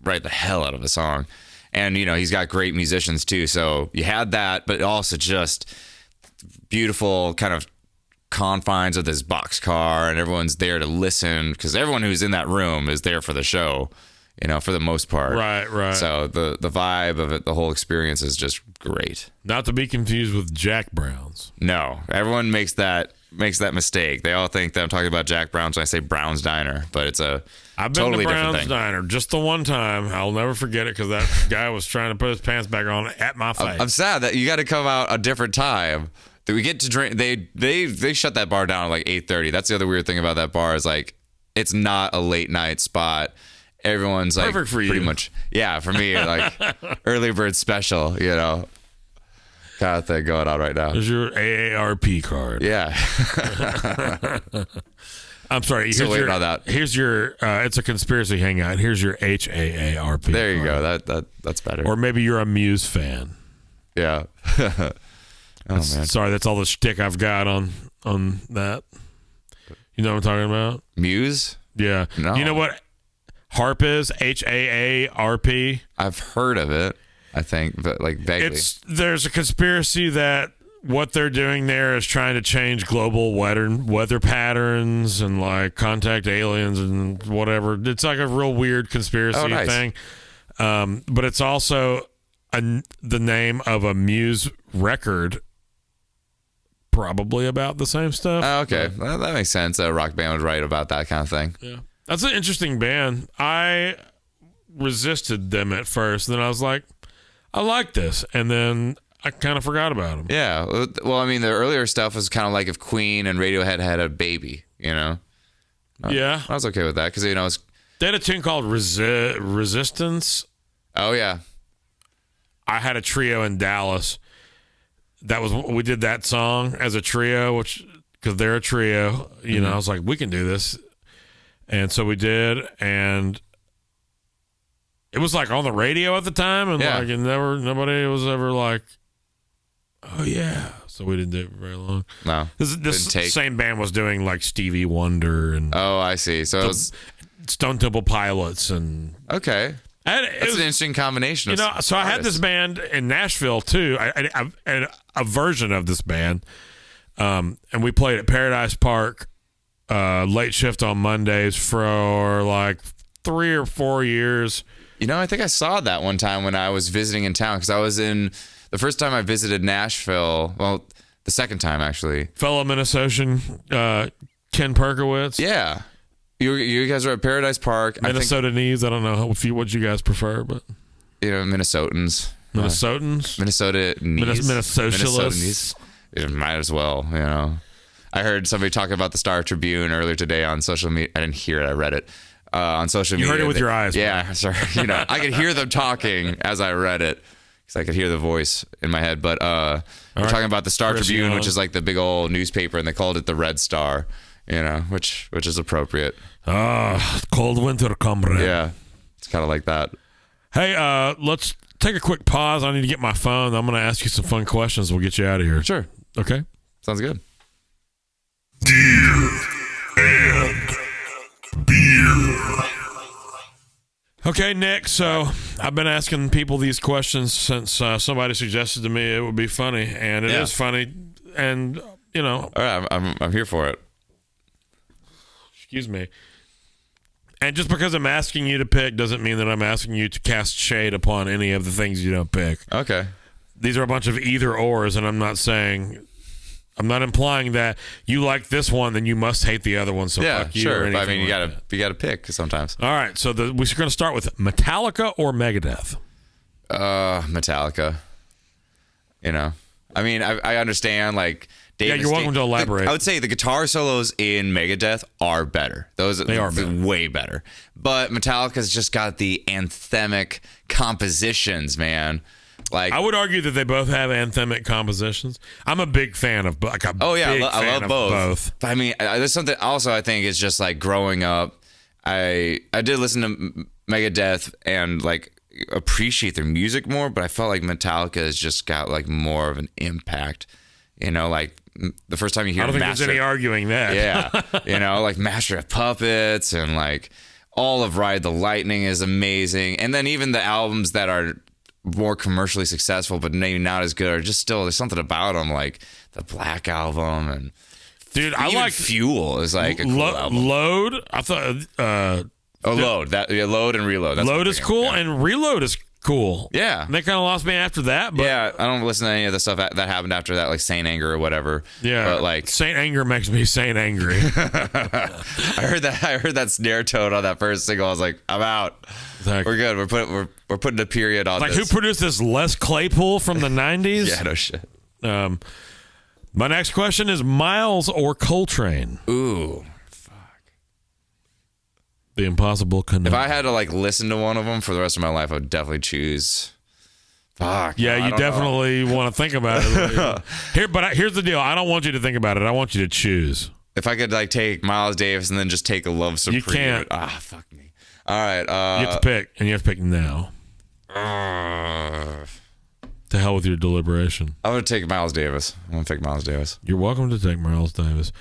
the hell out of a song, and you know he's got great musicians too. So you had that, but also just beautiful kind of confines of this boxcar, and everyone's there to listen because everyone who's in that room is there for the show. You know, for the most part. Right. So the vibe of it, the whole experience is just great. Not to be confused with Jack Brown's. No, everyone makes that mistake. They all think that I'm talking about Jack Brown's when I say Brown's Diner, but it's a I've been Totally to different Brown's thing. Diner just the one time. I'll never forget it because that guy was trying to put his pants back on at my face. I'm sad that you got to come out a different time. That we get to drink. They shut that bar down at like 8:30. That's the other weird thing about that bar is like it's not a late night spot. Everyone's like Perfect for pretty you. much. Yeah, for me like early bird special. You know, kind of thing going on right now. There's your AARP card. Yeah. I'm sorry. Still waiting on that. Here's your. It's a conspiracy hangout. Here's your HAARP. There you card. go. That's better. Or maybe you're a Muse fan. Yeah. Oh man. Sorry, that's all the shtick I've got on that. You know what I'm talking about? Muse? Yeah. No. You know what HARP is? HAARP. I've heard of it. I think, but like vaguely. There's a conspiracy that what they're doing there is trying to change global weather patterns and like contact aliens and whatever. It's like a real weird conspiracy thing. But it's also the name of a Muse record, probably about the same stuff. Oh, okay. Well, that makes sense. A rock band would write about that kind of thing. Yeah. That's an interesting band. I resisted them at first. Then I was like, I like this. And then I kind of forgot about them. Yeah. Well, I mean, the earlier stuff was kind of like if Queen and Radiohead had a baby, you know? Yeah. I was okay with that because, you know, it's. They had a tune called Resistance. Oh, yeah. I had a trio in Dallas. We did that song as a trio, because they're a trio, you know, I was like, we can do this. And so we did. And it was like on the radio at the time. And like, nobody was ever like, oh yeah. So we didn't do it for very long. No. This same band was doing like Stevie Wonder and Oh, I see. So it was Stone Temple Pilots and okay. That's an interesting combination. You know, so I had this band in Nashville too. I had a version of this band, and we played at Paradise Park, late shift on Mondays for like 3 or 4 years. You know, I think I saw that one time when I was visiting in town because I was in the first time I visited Nashville. Well, the second time actually. Fellow Minnesotan, Ken Perkowitz. Yeah. You guys were at Paradise Park. Minnesotanese. I don't know what you guys prefer, but you know, Minnesotans. Minnesotans. Minnesotalists. It might as well, you know. I heard somebody talking about the Star Tribune earlier today on social media. I didn't hear it. I read it on social media. You heard it with your eyes. Yeah, sorry. You know, I could hear them talking as I read it because I could hear the voice in my head. But we're talking about the Star Tribune, which is like the big old newspaper, and they called it the Red Star. You know, which is appropriate. Cold winter, comrade. Yeah, it's kind of like that. Hey, let's take a quick pause. I need to get my phone. I'm going to ask you some fun questions. We'll get you out of here. Sure. Okay. Sounds good. Deer and beer. Okay, Nick. So I've been asking people these questions since somebody suggested to me it would be funny, and it is funny. And you know, all right, I'm here for it. Excuse me. And just because I'm asking you to pick doesn't mean that I'm asking you to cast shade upon any of the things you don't pick. Okay. These are a bunch of either ors, and I'm not implying that you like this one, then you must hate the other one. So fuck you. Sure. Or But I mean, you like gotta pick sometimes. All right. So we're going to start with Metallica or Megadeth. Metallica. You know, I mean, I understand like. You're welcome to elaborate. I would say the guitar solos in Megadeth are better. They are way better. But Metallica's just got the anthemic compositions, man. Like I would argue that they both have anthemic compositions. I'm a big fan of I love both. But I mean, there's something also I think is just like growing up. I did listen to Megadeth and like appreciate their music more, but I felt like Metallica has just got like more of an impact. You know, like the first time you hear I don't think there's any arguing that. Yeah. You know, like Master of Puppets and like all of Ride the Lightning is amazing. And then even the albums that are more commercially successful but maybe not as good are just still, there's something about them, like the Black Album and dude, I even like Fuel is like a cool album. Load. I thought Load. Load and Reload. Load is cool, and Reload is cool. Yeah. They kind of lost me after that. But Yeah, I don't listen to any of the stuff that happened after that, like Saint Anger or whatever. Yeah, but like Saint Anger makes me Saint Angry. I heard that snare tone on that first single. I was like, I'm out. Like, We're good. We're putting a period on like this. who produced this? Les Claypool from the 90s? Yeah, no shit. My next question is Miles or Coltrane? Ooh. The Impossible Conundrum. If I had to like listen to one of them for the rest of my life, I would definitely choose. Fuck. Yeah, I you don't definitely want to think about it. Here's the deal. I don't want you to think about it. I want you to choose. If I could like take Miles Davis and then just take a Love Supreme. You can't. Fuck me. All right. You have to pick, and you have to pick now. To hell with your deliberation. I'm gonna take Miles Davis. You're welcome to take Miles Davis.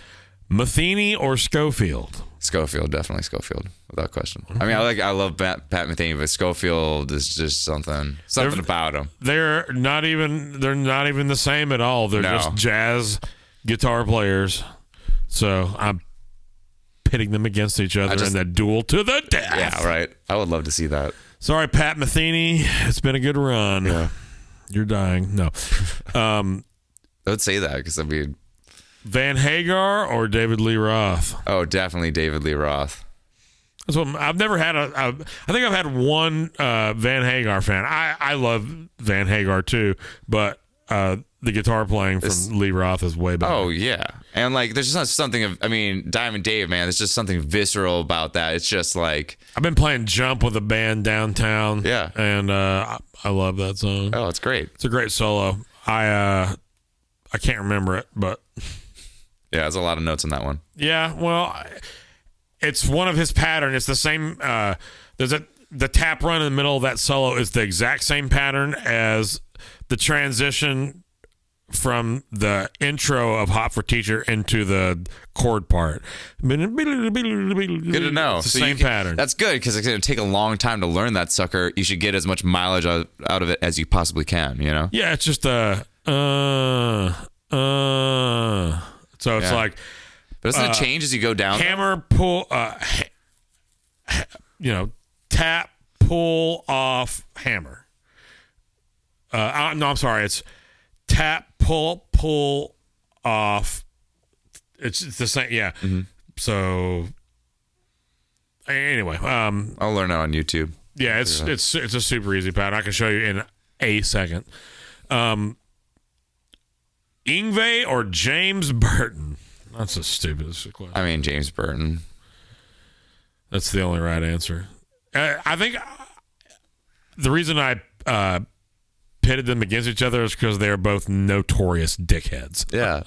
Matheny or Schofield? Schofield, definitely Schofield, without question. I mean, I love Pat Metheny, but Schofield is just something about him. They're not even the same at all. They're just jazz guitar players. So I'm pitting them against each other in that duel to the death. Yeah, right. I would love to see that. Sorry, Pat Metheny. It's been a good run. Yeah. You're dying. No. I would say that because I mean, Van Hagar or David Lee Roth? Oh, definitely David Lee Roth. That's what I've never had I think I've had one Van Hagar fan. I love Van Hagar too, but the guitar playing from Lee Roth is way better. Oh yeah, and like there's just something of Diamond Dave, man. There's just something visceral about that. It's just like I've been playing Jump with a band downtown. Yeah, and I love that song. Oh, it's great. It's a great solo. I can't remember it, but yeah, there's a lot of notes on that one. Yeah, well, it's one of his pattern. It's the same. The tap run in the middle of that solo is the exact same pattern as the transition from the intro of Hot for Teacher into the chord part. Good to know. It's the same pattern. That's good because it's going to take a long time to learn that sucker. You should get as much mileage out of it as you possibly can, you know? Yeah, it's just so it's like... But doesn't it change as you go down? Hammer, pull, tap, pull, off, hammer. No, I'm sorry. It's tap, pull, off. It's the same. Yeah. Mm-hmm. So anyway, I'll learn it on YouTube. Yeah, it's a super easy pattern. I can show you in a second. Yngwie or James Burton? That's the stupidest question. I mean, James Burton. That's the only right answer. I think the reason I pitted them against each other is because they are both notorious dickheads. Yeah.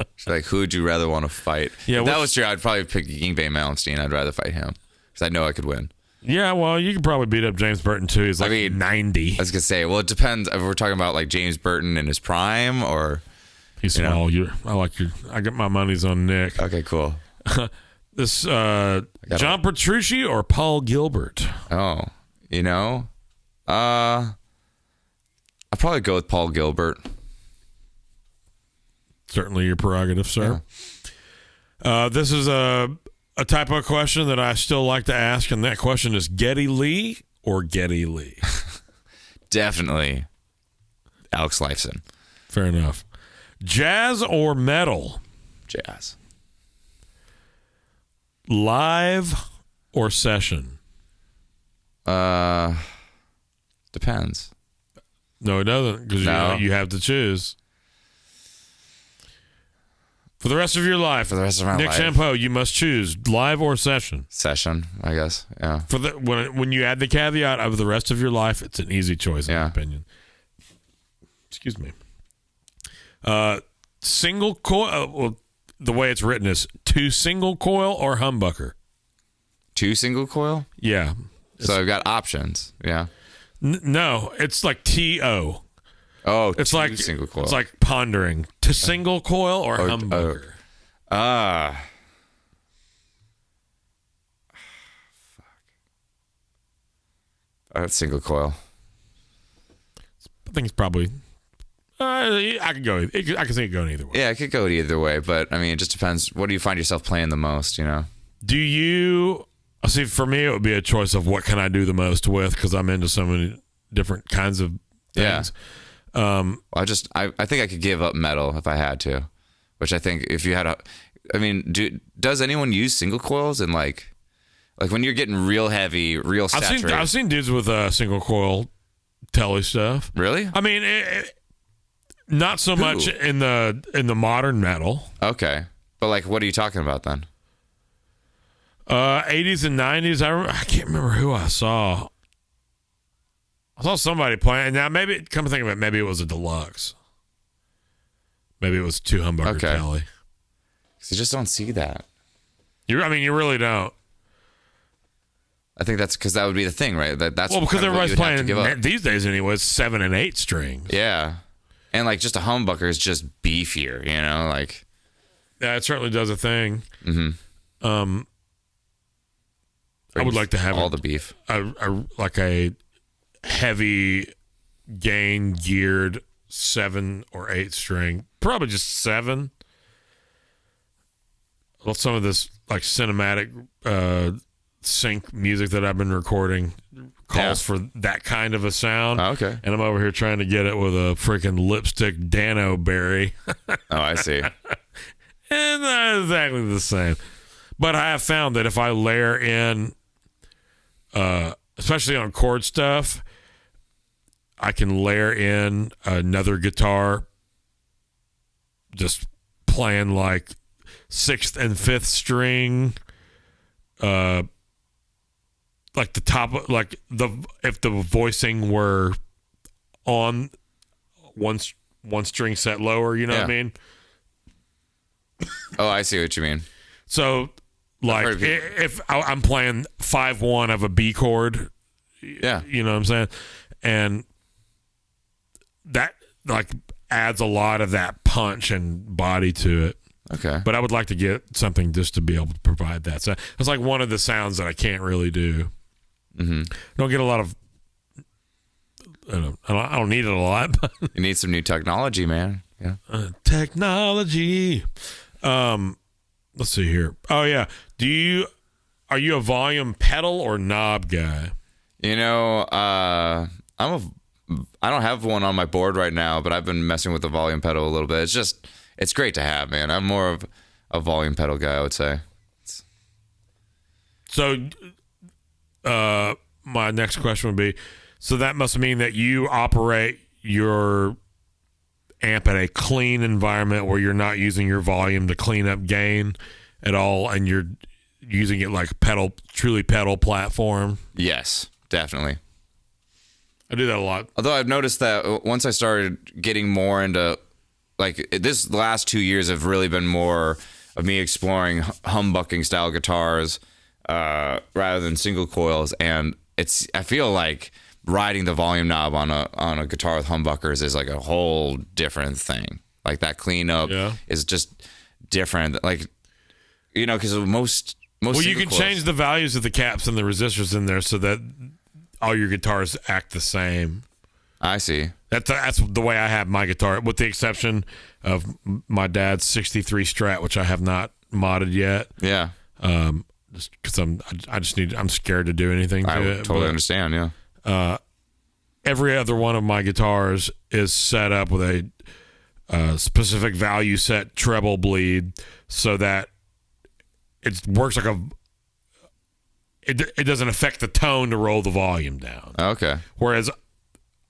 It's like, who would you rather want to fight? Yeah, if that was true, I'd probably pick Yngwie Malmsteen. I'd rather fight him because I know I could win. Yeah, well, you could probably beat up James Burton too. He's like 90. I was gonna say, well, it depends if we're talking about like James Burton in his prime or. He's small. I got my money's on Nick. Okay, cool. This John Petrucci or Paul Gilbert? Oh, I'll probably go with Paul Gilbert. Certainly your prerogative, sir. Yeah. This is a type of question that I still like to ask, and that question is Geddy Lee or Geddy Lee? Definitely Alex Lifeson. Fair enough. Jazz or metal? Jazz. Live or session? Depends. No, it doesn't, because you have to choose. For the rest of your life, for the rest of my Nick life, Champeau, you must choose live or session. Session, I guess. Yeah. For when you add the caveat of the rest of your life, it's an easy choice in my opinion. Excuse me. Single coil. Well, the way it's written is 2 single coil or humbucker. 2 single coil. Yeah. So I've got options. Yeah. No, it's like TO. Oh, it's like single coil. It's like pondering to single coil or humbucker. Fuck. Single coil. I think it's probably. I could go. I can see it going either way. Yeah, it could go either way, but I mean, it just depends. What do you find yourself playing the most? Do you? See, for me, it would be a choice of what can I do the most with, because I'm into so many different kinds of things. I think I could give up metal if I had to, which I think if you had does anyone use single coils and like when you're getting real heavy, real saturated? I've seen dudes with single coil telly stuff. Really? I mean, not so much in the modern metal. Okay, but like, what are you talking about then? 80s and 90s. I can't remember who I saw. I saw somebody playing. Now, maybe, come to think of it, maybe it was a deluxe. Maybe it was 2 humbucker telly. Because you just don't see that. You really don't. I think that's because that would be the thing, right? That's because everybody's playing these days anyway. 7 and 8 strings. Yeah, and like just a humbucker is just beefier, like. Yeah, it certainly does a thing. Mm-hmm. I would like to have all the beef. Like a heavy gain geared 7 or 8 string, probably just 7. Well, some of this like cinematic sync music that I've been recording calls for that kind of a sound. Oh, okay. And I'm over here trying to get it with a freaking lipstick Dano Berry. Oh, I see. And not exactly the same. But I have found that if I layer in, especially on chord stuff, I can layer in another guitar just playing like 6th and 5th string, like the top, like if the voicing were on one string set lower, you know what I mean? Oh, I see what you mean. So, like, if I'm playing 5-1 of a B chord, you know what I'm saying? And that, like, adds a lot of that punch and body to it. Okay. But I would like to get something just to be able to provide that. So it's like one of the sounds that I can't really do. Mm-hmm. I don't get a lot of, I don't need it a lot. But you need some new technology, man. Yeah. Technology. Let's see here. Oh yeah. Are you a volume pedal or knob guy? I don't have one on my board right now, but I've been messing with the volume pedal a little bit. It's great to have, man. I'm more of a volume pedal guy, I would say. So, my next question would be, so that must mean that you operate your amp at a clean environment where you're not using your volume to clean up gain at all, and you're using it like truly pedal platform. Yes, definitely. I do that a lot. Although I've noticed that once I started getting more into, like, this last 2 years have really been more of me exploring humbucking style guitars rather than single coils, and I feel like riding the volume knob on a guitar with humbuckers is like a whole different thing. Like that cleanup is just different. Like, because most well, you can change the values of the caps and the resistors in there so that all your guitars act the same. I see. That's the way I have my guitar, with the exception of my dad's 63 Strat, which I have not modded yet. Yeah. Just because I'm scared to do anything to it. I totally understand. Yeah. Every other one of my guitars is set up with a specific value set treble bleed, so that it works like it doesn't affect the tone to roll the volume down. Okay. Whereas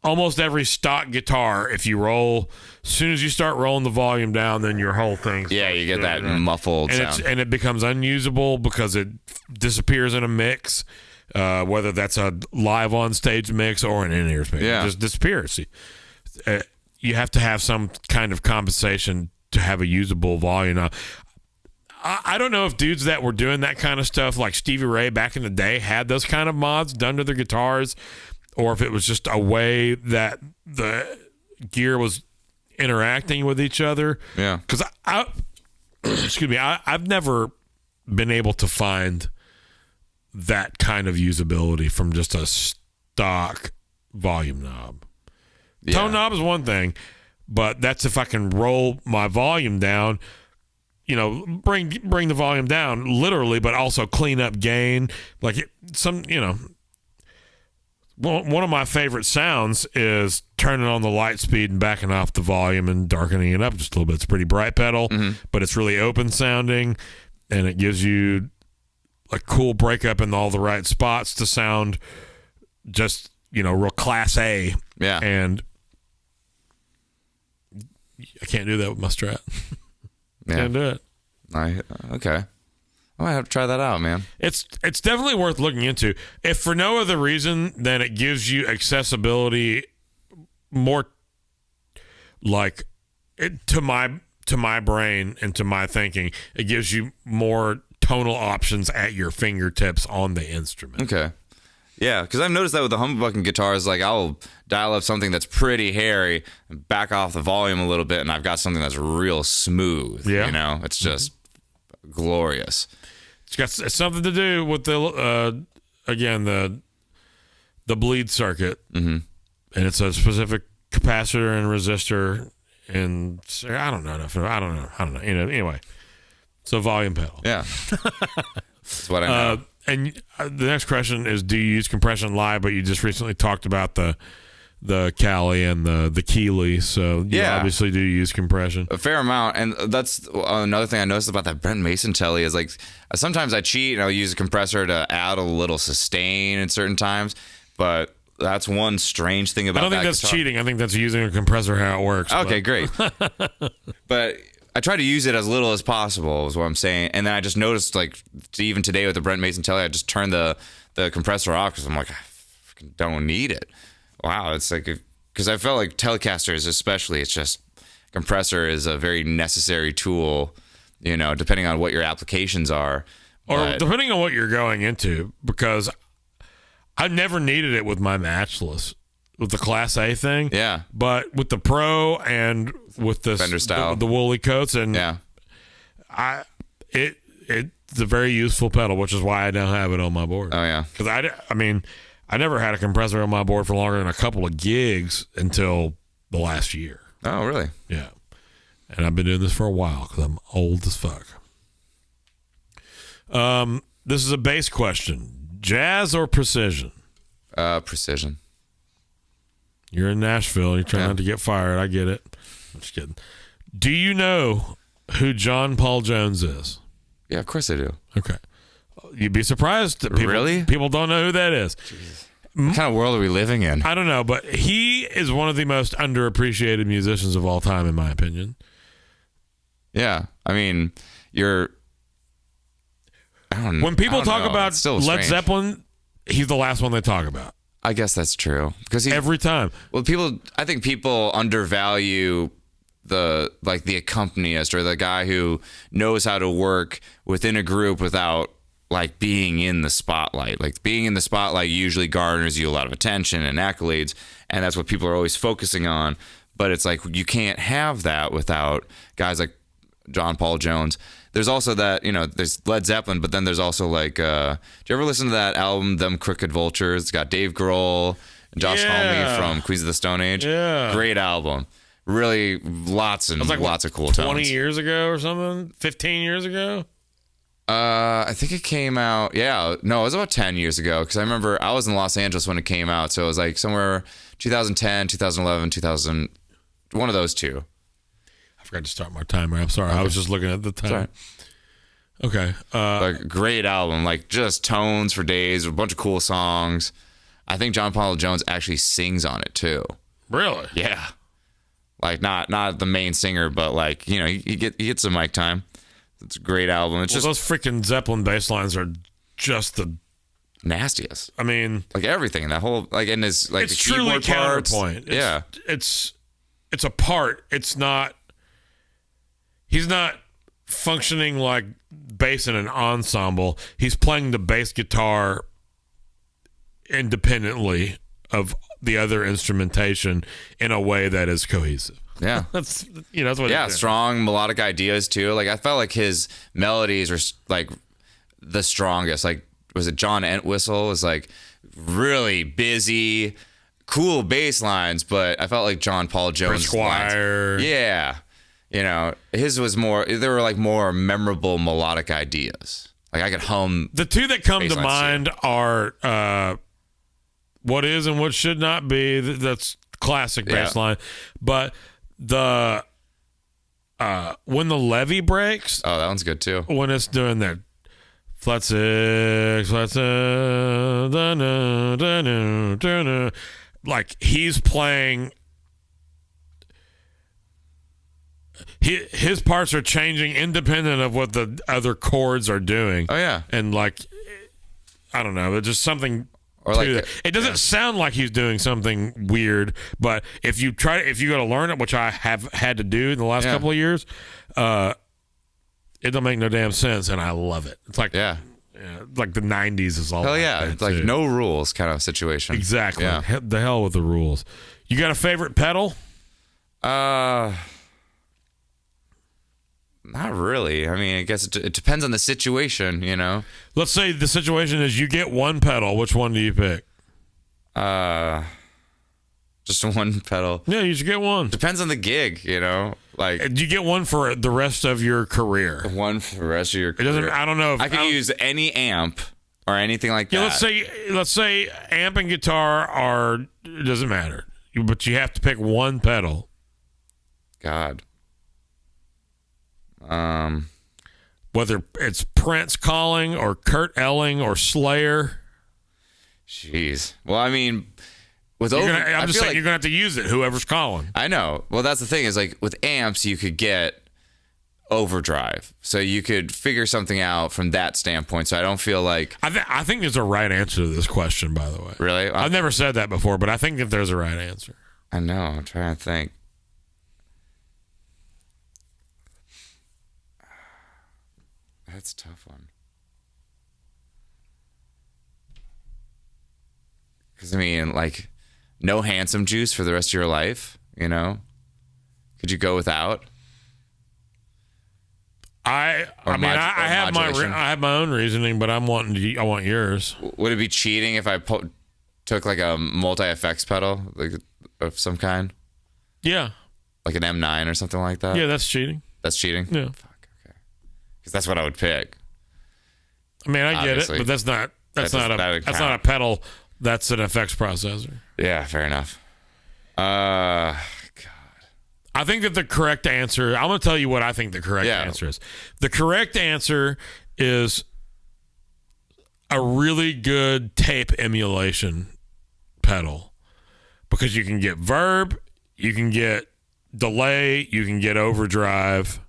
almost every stock guitar, if you roll, as soon as you start rolling the volume down, then your whole thing. Yeah, you get that muffled sound. And it becomes unusable because it disappears in a mix, whether that's a live on stage mix or an in-ear mix. Yeah. It just disappears. You have to have some kind of compensation to have a usable volume. Now, I don't know if dudes that were doing that kind of stuff, like Stevie Ray back in the day, had those kind of mods done to their guitars, or if it was just a way that the gear was interacting with each other. Yeah. Because I've never been able to find that kind of usability from just a stock volume knob. Yeah. Tone knob is one thing, but that's if I can roll my volume down, bring the volume down literally, but also clean up gain. Like one of my favorite sounds is turning on the light speed and backing off the volume and darkening it up just a little bit. It's a pretty bright pedal, but it's really open sounding, and it gives you a cool breakup in all the right spots to sound just, real class A. Yeah. And I can't do that with my Strat. Can't do it. Okay. I might have to try that out, man. It's definitely worth looking into. If for no other reason than it gives you accessibility more like to my brain and to my thinking, it gives you more tonal options at your fingertips on the instrument. Okay. Yeah, because I've noticed that with the humbucking guitars, like I'll dial up something that's pretty hairy and back off the volume a little bit, and I've got something that's real smooth. Yeah. It's just glorious. It's something to do with the bleed circuit, and it's a specific capacitor and resistor, and I don't know. Anyway, it's a volume pedal. Yeah, that's what I know. And the next question is: do you use compression live? But you just recently talked about the Cali and the Keeley, so you obviously do use compression a fair amount. And that's another thing I noticed about that Brent Mason telly is like sometimes I cheat and I'll use a compressor to add a little sustain at certain times, but that's one strange thing about that. I don't think that's guitar. cheating. I think that's using a compressor how it works. Okay, great. But I try to use it as little as possible is what I'm saying. And then I just noticed, like, even today with the Brent Mason telly, I just turned the compressor off because I'm like, I freaking don't need it. Wow, it's like, because I felt like Telecasters especially, it's just, compressor is a very necessary tool, depending on what your applications are. Or depending on what you're going into, because I never needed it with my matchless, with the Class A thing. Yeah. But with the Pro and with the Fender style, the woolly coats, and it's a very useful pedal, which is why I now have it on my board. Oh yeah. Because I never had a compressor on my board for longer than a couple of gigs until the last year. Oh really? Yeah. And I've been doing this for a while because I'm old as fuck. This is a bass question: jazz or precision? Precision. You're in Nashville. You're trying not to get fired. I get it. I'm just kidding. Do you know who John Paul Jones is? Yeah, of course I do. Okay. You'd be surprised that people don't know who that is. Jesus. What kind of world are we living in? I don't know, but he is one of the most underappreciated musicians of all time, in my opinion. Yeah. I mean, when people talk about Led Zeppelin, he's the last one they talk about. I guess that's true because every time. Well, I think people undervalue the accompanist or the guy who knows how to work within a group without like being in the spotlight. Like being in the spotlight usually garners you a lot of attention and accolades, and that's what people are always focusing on. But it's like you can't have that without guys like John Paul Jones. There's also that, there's Led Zeppelin, but then there's also like, do you ever listen to that album, Them Crooked Vultures? It's got Dave Grohl and Josh Homme from Queens of the Stone Age. Yeah. Great album. Really lots of cool tones. 20 years ago or something? 15 years ago? I think it came out, it was about 10 years ago because I remember I was in Los Angeles when it came out, so it was like somewhere 2010, 2011, 2000, one of those two. I forgot to start my timer. I'm sorry. Okay. I was just looking at the time. Okay. Like great album, like just tones for days, a bunch of cool songs. I think John Paul Jones actually sings on it too. Really? Yeah. Like not the main singer, but like, he gets some mic time. It's a great album. It's just those freaking Zeppelin bass lines are just the nastiest. I mean, like everything, that whole and his like it's the truly keyboard parts. counterpoint. It's a part. It's not. He's not functioning like bass in an ensemble. He's playing the bass guitar independently of the other instrumentation in a way that is cohesive. Yeah. That's what strong melodic ideas too. Like I felt like his melodies were like the strongest. Like was it John Entwistle was like really busy, cool bass lines, but I felt like John Paul Jones Squire. Yeah. His was more, there were like more memorable melodic ideas. Like I could hum. The two that come to mind are what is and what should not be. That's classic bass line. But the when the levee breaks, oh, that one's good too. When it's doing that flat six, da-na, like he's playing, his parts are changing independent of what the other chords are doing. Oh yeah, and like I don't know, it's just something. Or like it doesn't sound like he's doing something weird, but if you go to learn it, which I have had to do in the last couple of years, it don't make no damn sense, and I love it. It's like like the 90s is all. Hell yeah, it's like no rules kind of situation. Exactly. Yeah. The hell with the rules. You got a favorite pedal? Not really. I mean, I guess it depends on the situation, you know. Let's say the situation is you get one pedal. Which one do you pick? Just one pedal. Yeah, you should get one. Depends on the gig, you know. Like, do you get one for the rest of your career? One for the rest of your career. It doesn't. I don't know. I could use any amp or anything like that. Let's say amp and guitar are. It doesn't matter, but you have to pick one pedal. God. Whether it's Prince calling or Kurt Elling or Slayer. Jeez. Well, I mean, with I'm just saying you're gonna have to use it. Whoever's calling. I know. Well, that's the thing is like with amps, you could get overdrive, so you could figure something out from that standpoint. So I don't feel like I think there's a right answer to this question. By the way, really, I've never said that before, but I think that there's a right answer. I know. I'm trying to think. That's a tough one. Because, I mean, like, no handsome juice for the rest of your life, you know? Could you go without? I have my own reasoning, but I want yours. Would it be cheating if I took, like, a multi-effects pedal, like, of some kind? Yeah. Like an M9 or something like that? Yeah, that's cheating. That's cheating? Yeah. Because that's what I would pick. I mean, I get it, but that's not a pedal. That's an effects processor. Yeah, fair enough. God. I think that the correct answer. I'm going to tell you what I think the correct answer is. The correct answer is a really good tape emulation pedal, because you can get verb, you can get delay, you can get overdrive.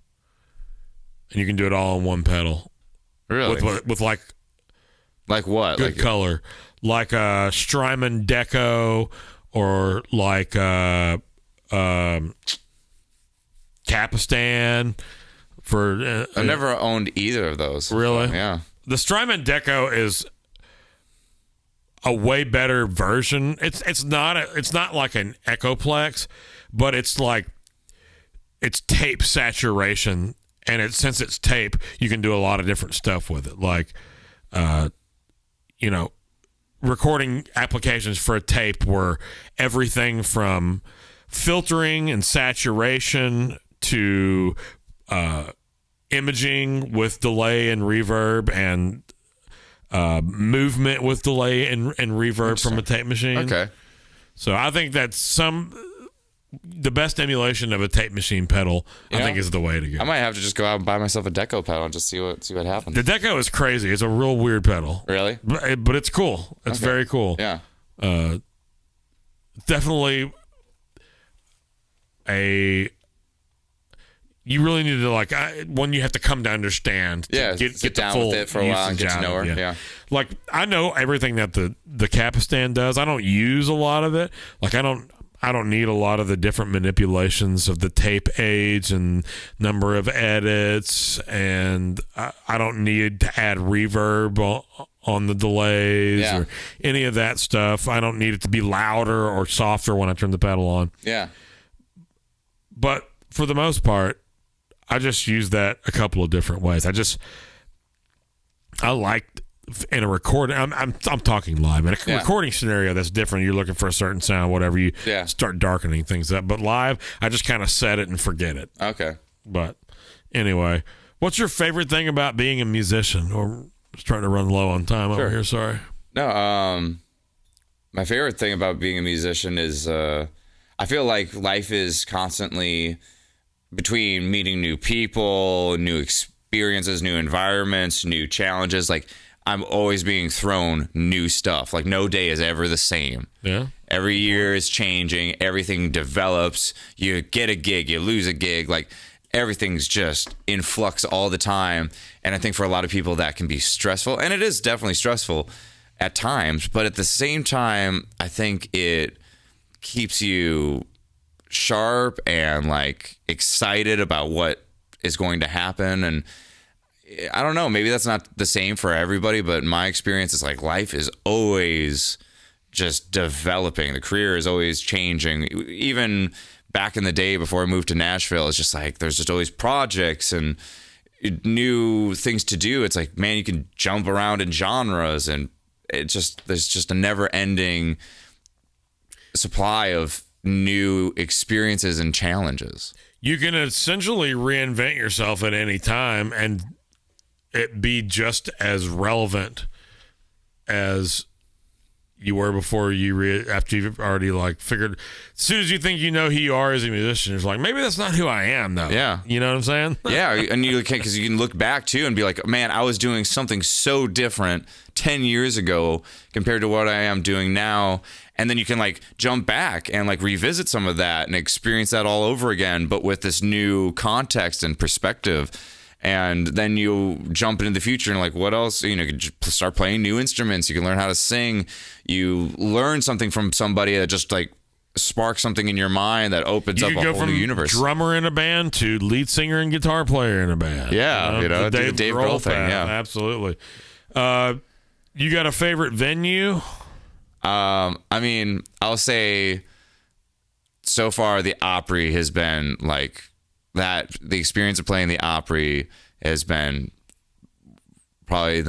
And you can do it all on one pedal. Really? With like what? Good color. Like a Strymon Deco or like Capistan for I've never owned either of those. Really? Yeah. The Strymon Deco is a way better version. It's not like an Echoplex, but it's tape saturation. And since it's tape, you can do a lot of different stuff with it. Like, recording applications for a tape were everything from filtering and saturation to imaging with delay and reverb and movement with delay and reverb from a tape machine. Okay. So I think that's the best emulation of a tape machine pedal, I think, is the way to go. I might have to just go out and buy myself a Deco pedal and just see what happens. The Deco is crazy. It's a real weird pedal. Really? But it's cool. It's very cool. Yeah. Definitely you really need to one you have to come to understand. Yeah, get down with it for a while and get to know her. Yeah. Like, I know everything that the Capistan does. I don't use a lot of it. Like, I don't need a lot of the different manipulations of the tape age and number of edits, and I don't need to add reverb on the delays or any of that stuff. I don't need it to be louder or softer when I turn the pedal on. Yeah. But for the most part, I just use that a couple of different ways. I like in a recording, I'm talking live. In a recording scenario, that's different. You're looking for a certain sound, whatever. You start darkening things up. But live, I just kind of set it and forget it. Okay. But anyway, what's your favorite thing about being a musician? Or starting to run low on time over here. Sorry. No. my favorite thing about being a musician is I feel like life is constantly between meeting new people, new experiences, new environments, new challenges. Like I'm always being thrown new stuff. Like no day is ever the same. Yeah. Every year is changing. Everything develops. You get a gig, you lose a gig. Like everything's just in flux all the time. And I think for a lot of people that can be stressful. And it is definitely stressful at times. But at the same time, I think it keeps you sharp and like excited about what is going to happen. And I don't know, maybe that's not the same for everybody, but my experience is like life is always just developing. The career is always changing. Even back in the day before I moved to Nashville, it's just like there's just always projects and new things to do. It's like, man, you can jump around in genres, and there's just a never ending supply of new experiences and challenges. You can essentially reinvent yourself at any time and it be just as relevant as you were before after you've already like figured. As soon as you think you know who you are as a musician, it's like, maybe that's not who I am though. Yeah. You know what I'm saying? Yeah. And you can, because you can look back too and be like, man, I was doing something so different 10 years ago compared to what I am doing now. And then you can like jump back and like revisit some of that and experience that all over again, but with this new context and perspective. And then you jump into the future and like, what else? You know, you can start playing new instruments. You can learn how to sing. You learn something from somebody that just like sparks something in your mind that opens up a whole new universe. Drummer in a band to lead singer and guitar player in a band. Yeah, the Dave Grohl thing. Yeah, absolutely. You got a favorite venue? I mean, I'll say so far the Opry has been like that. The experience of playing the Opry has been probably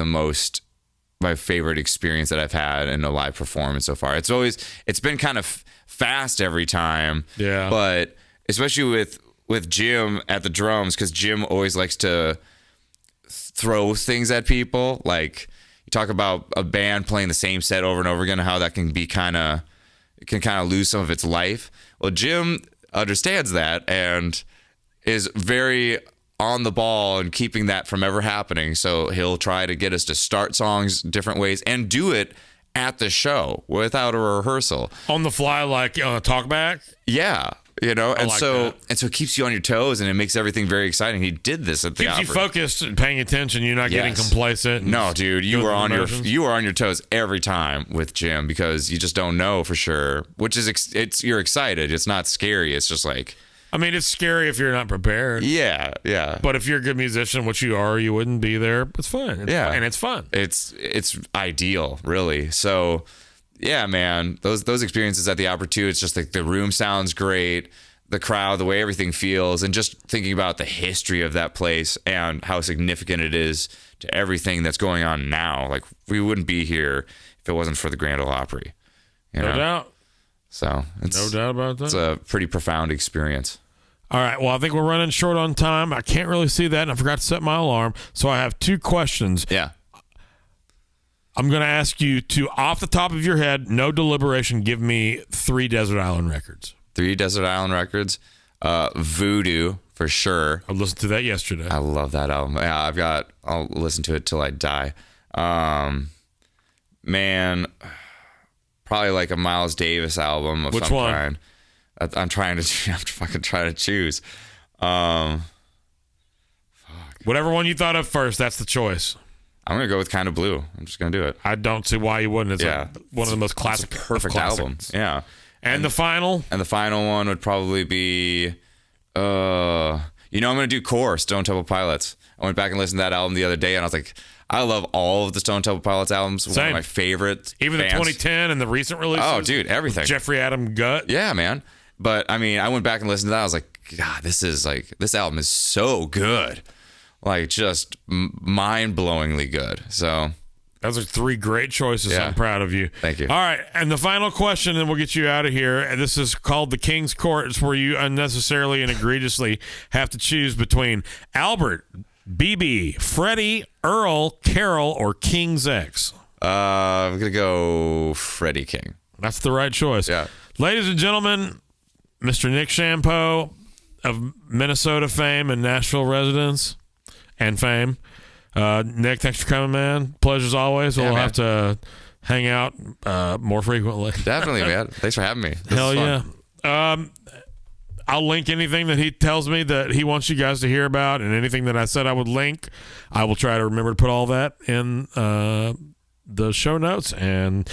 my favorite experience that I've had in a live performance so far. It's been kind of fast every time. Yeah. But especially with Jim at the drums, because Jim always likes to throw things at people. Like you talk about a band playing the same set over and over again, how that can be kind of lose some of its life. Well, Jim understands that and is very on the ball and keeping that from ever happening. So he'll try to get us to start songs different ways and do it at the show without a rehearsal. On the fly, like talkback? Yeah. You know, and like so it keeps you on your toes and it makes everything very exciting. He did this at the Keeps Opry. you focused and paying attention. You're not getting complacent. No, dude, you were on your toes every time with Jim because you just don't know for sure. Which is you're excited. It's not scary. It's just like, I mean, it's scary if you're not prepared. Yeah. But if you're a good musician, which you are, you wouldn't be there. It's fun. And it's fun. It's ideal, really. So, yeah, man, those experiences at the Opera too. It's just like the room sounds great, the crowd, the way everything feels, and just thinking about the history of that place and how significant it is to everything that's going on now. Like we wouldn't be here if it wasn't for the Grand Ole Opry. No doubt. So no doubt about that. It's a pretty profound experience. All right. Well, I think we're running short on time. I can't really see that, and I forgot to set my alarm. So I have two questions. Yeah. I'm going to ask you to, off the top of your head, no deliberation, give me 3 Desert Island records. 3 Desert Island records. Voodoo, for sure. I listened to that yesterday. I love that album. Yeah, I'll listen to it till I die. Man, probably like a Miles Davis album of Which some one? kind. I'm fucking trying to choose. Whatever one you thought of first, that's the choice. I'm gonna go with Kind of Blue. I'm just gonna do it. I don't see why you wouldn't. It's Yeah. like one of the most classic, It's a perfect album. Yeah. And the final? And the final one would probably be, I'm gonna do Core, Stone Temple Pilots. I went back and listened to that album the other day, and I was like, I love all of the Stone Temple Pilots albums. Same. One of my favorite Even bands. the 2010 and the recent releases? Oh, dude, everything. Jeffrey Adam Gut? Yeah, man. But I mean, I went back and listened to that. I was like, God, this album is so good. Like, just mind-blowingly good. So those are 3 great choices. Yeah. I'm proud of you. Thank you. All right. And the final question, and we'll get you out of here. And this is called the King's Court. It's where you unnecessarily and egregiously have to choose between Albert, BB, Freddie, Earl, Carol, or King's X. I'm going to go Freddie King. That's the right choice. Yeah. Ladies and gentlemen, Mr. Nick Champeau of Minnesota fame and Nashville residence and fame. Nick, thanks for coming, man. Pleasure as always. We'll have to hang out more frequently. Definitely, man. Thanks for having me. Hell yeah. I'll link anything that he tells me that he wants you guys to hear about, and anything that I said I would link. I will try to remember to put all that in the show notes. And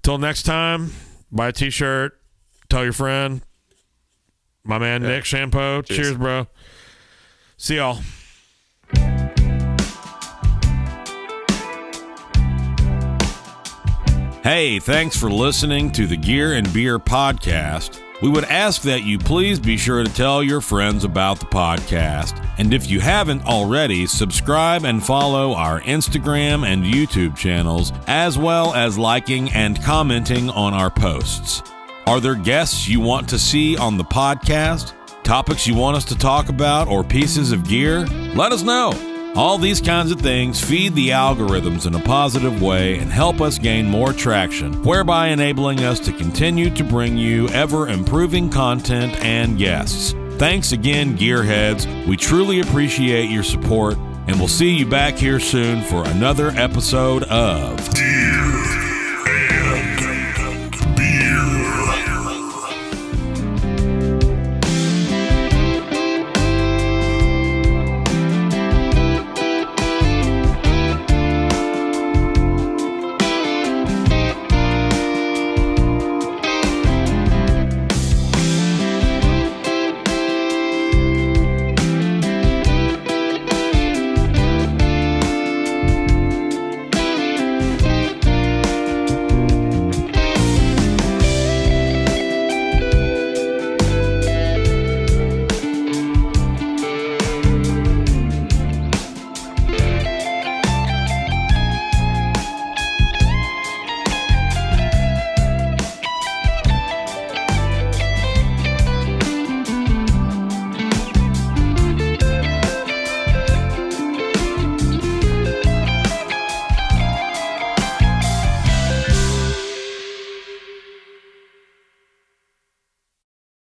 till next time, buy a t-shirt, tell your friend. My man Nick Champeau. Cheers, bro. See y'all. Hey, thanks for listening to the Gear and Beer podcast. We would ask that you please be sure to tell your friends about the podcast. And if you haven't already, subscribe and follow our Instagram and YouTube channels, as well as liking and commenting on our posts. Are there guests you want to see on the podcast? Topics you want us to talk about, or pieces of gear? Let us know. All these kinds of things feed the algorithms in a positive way and help us gain more traction, whereby enabling us to continue to bring you ever-improving content and guests. Thanks again, Gearheads. We truly appreciate your support, and we'll see you back here soon for another episode of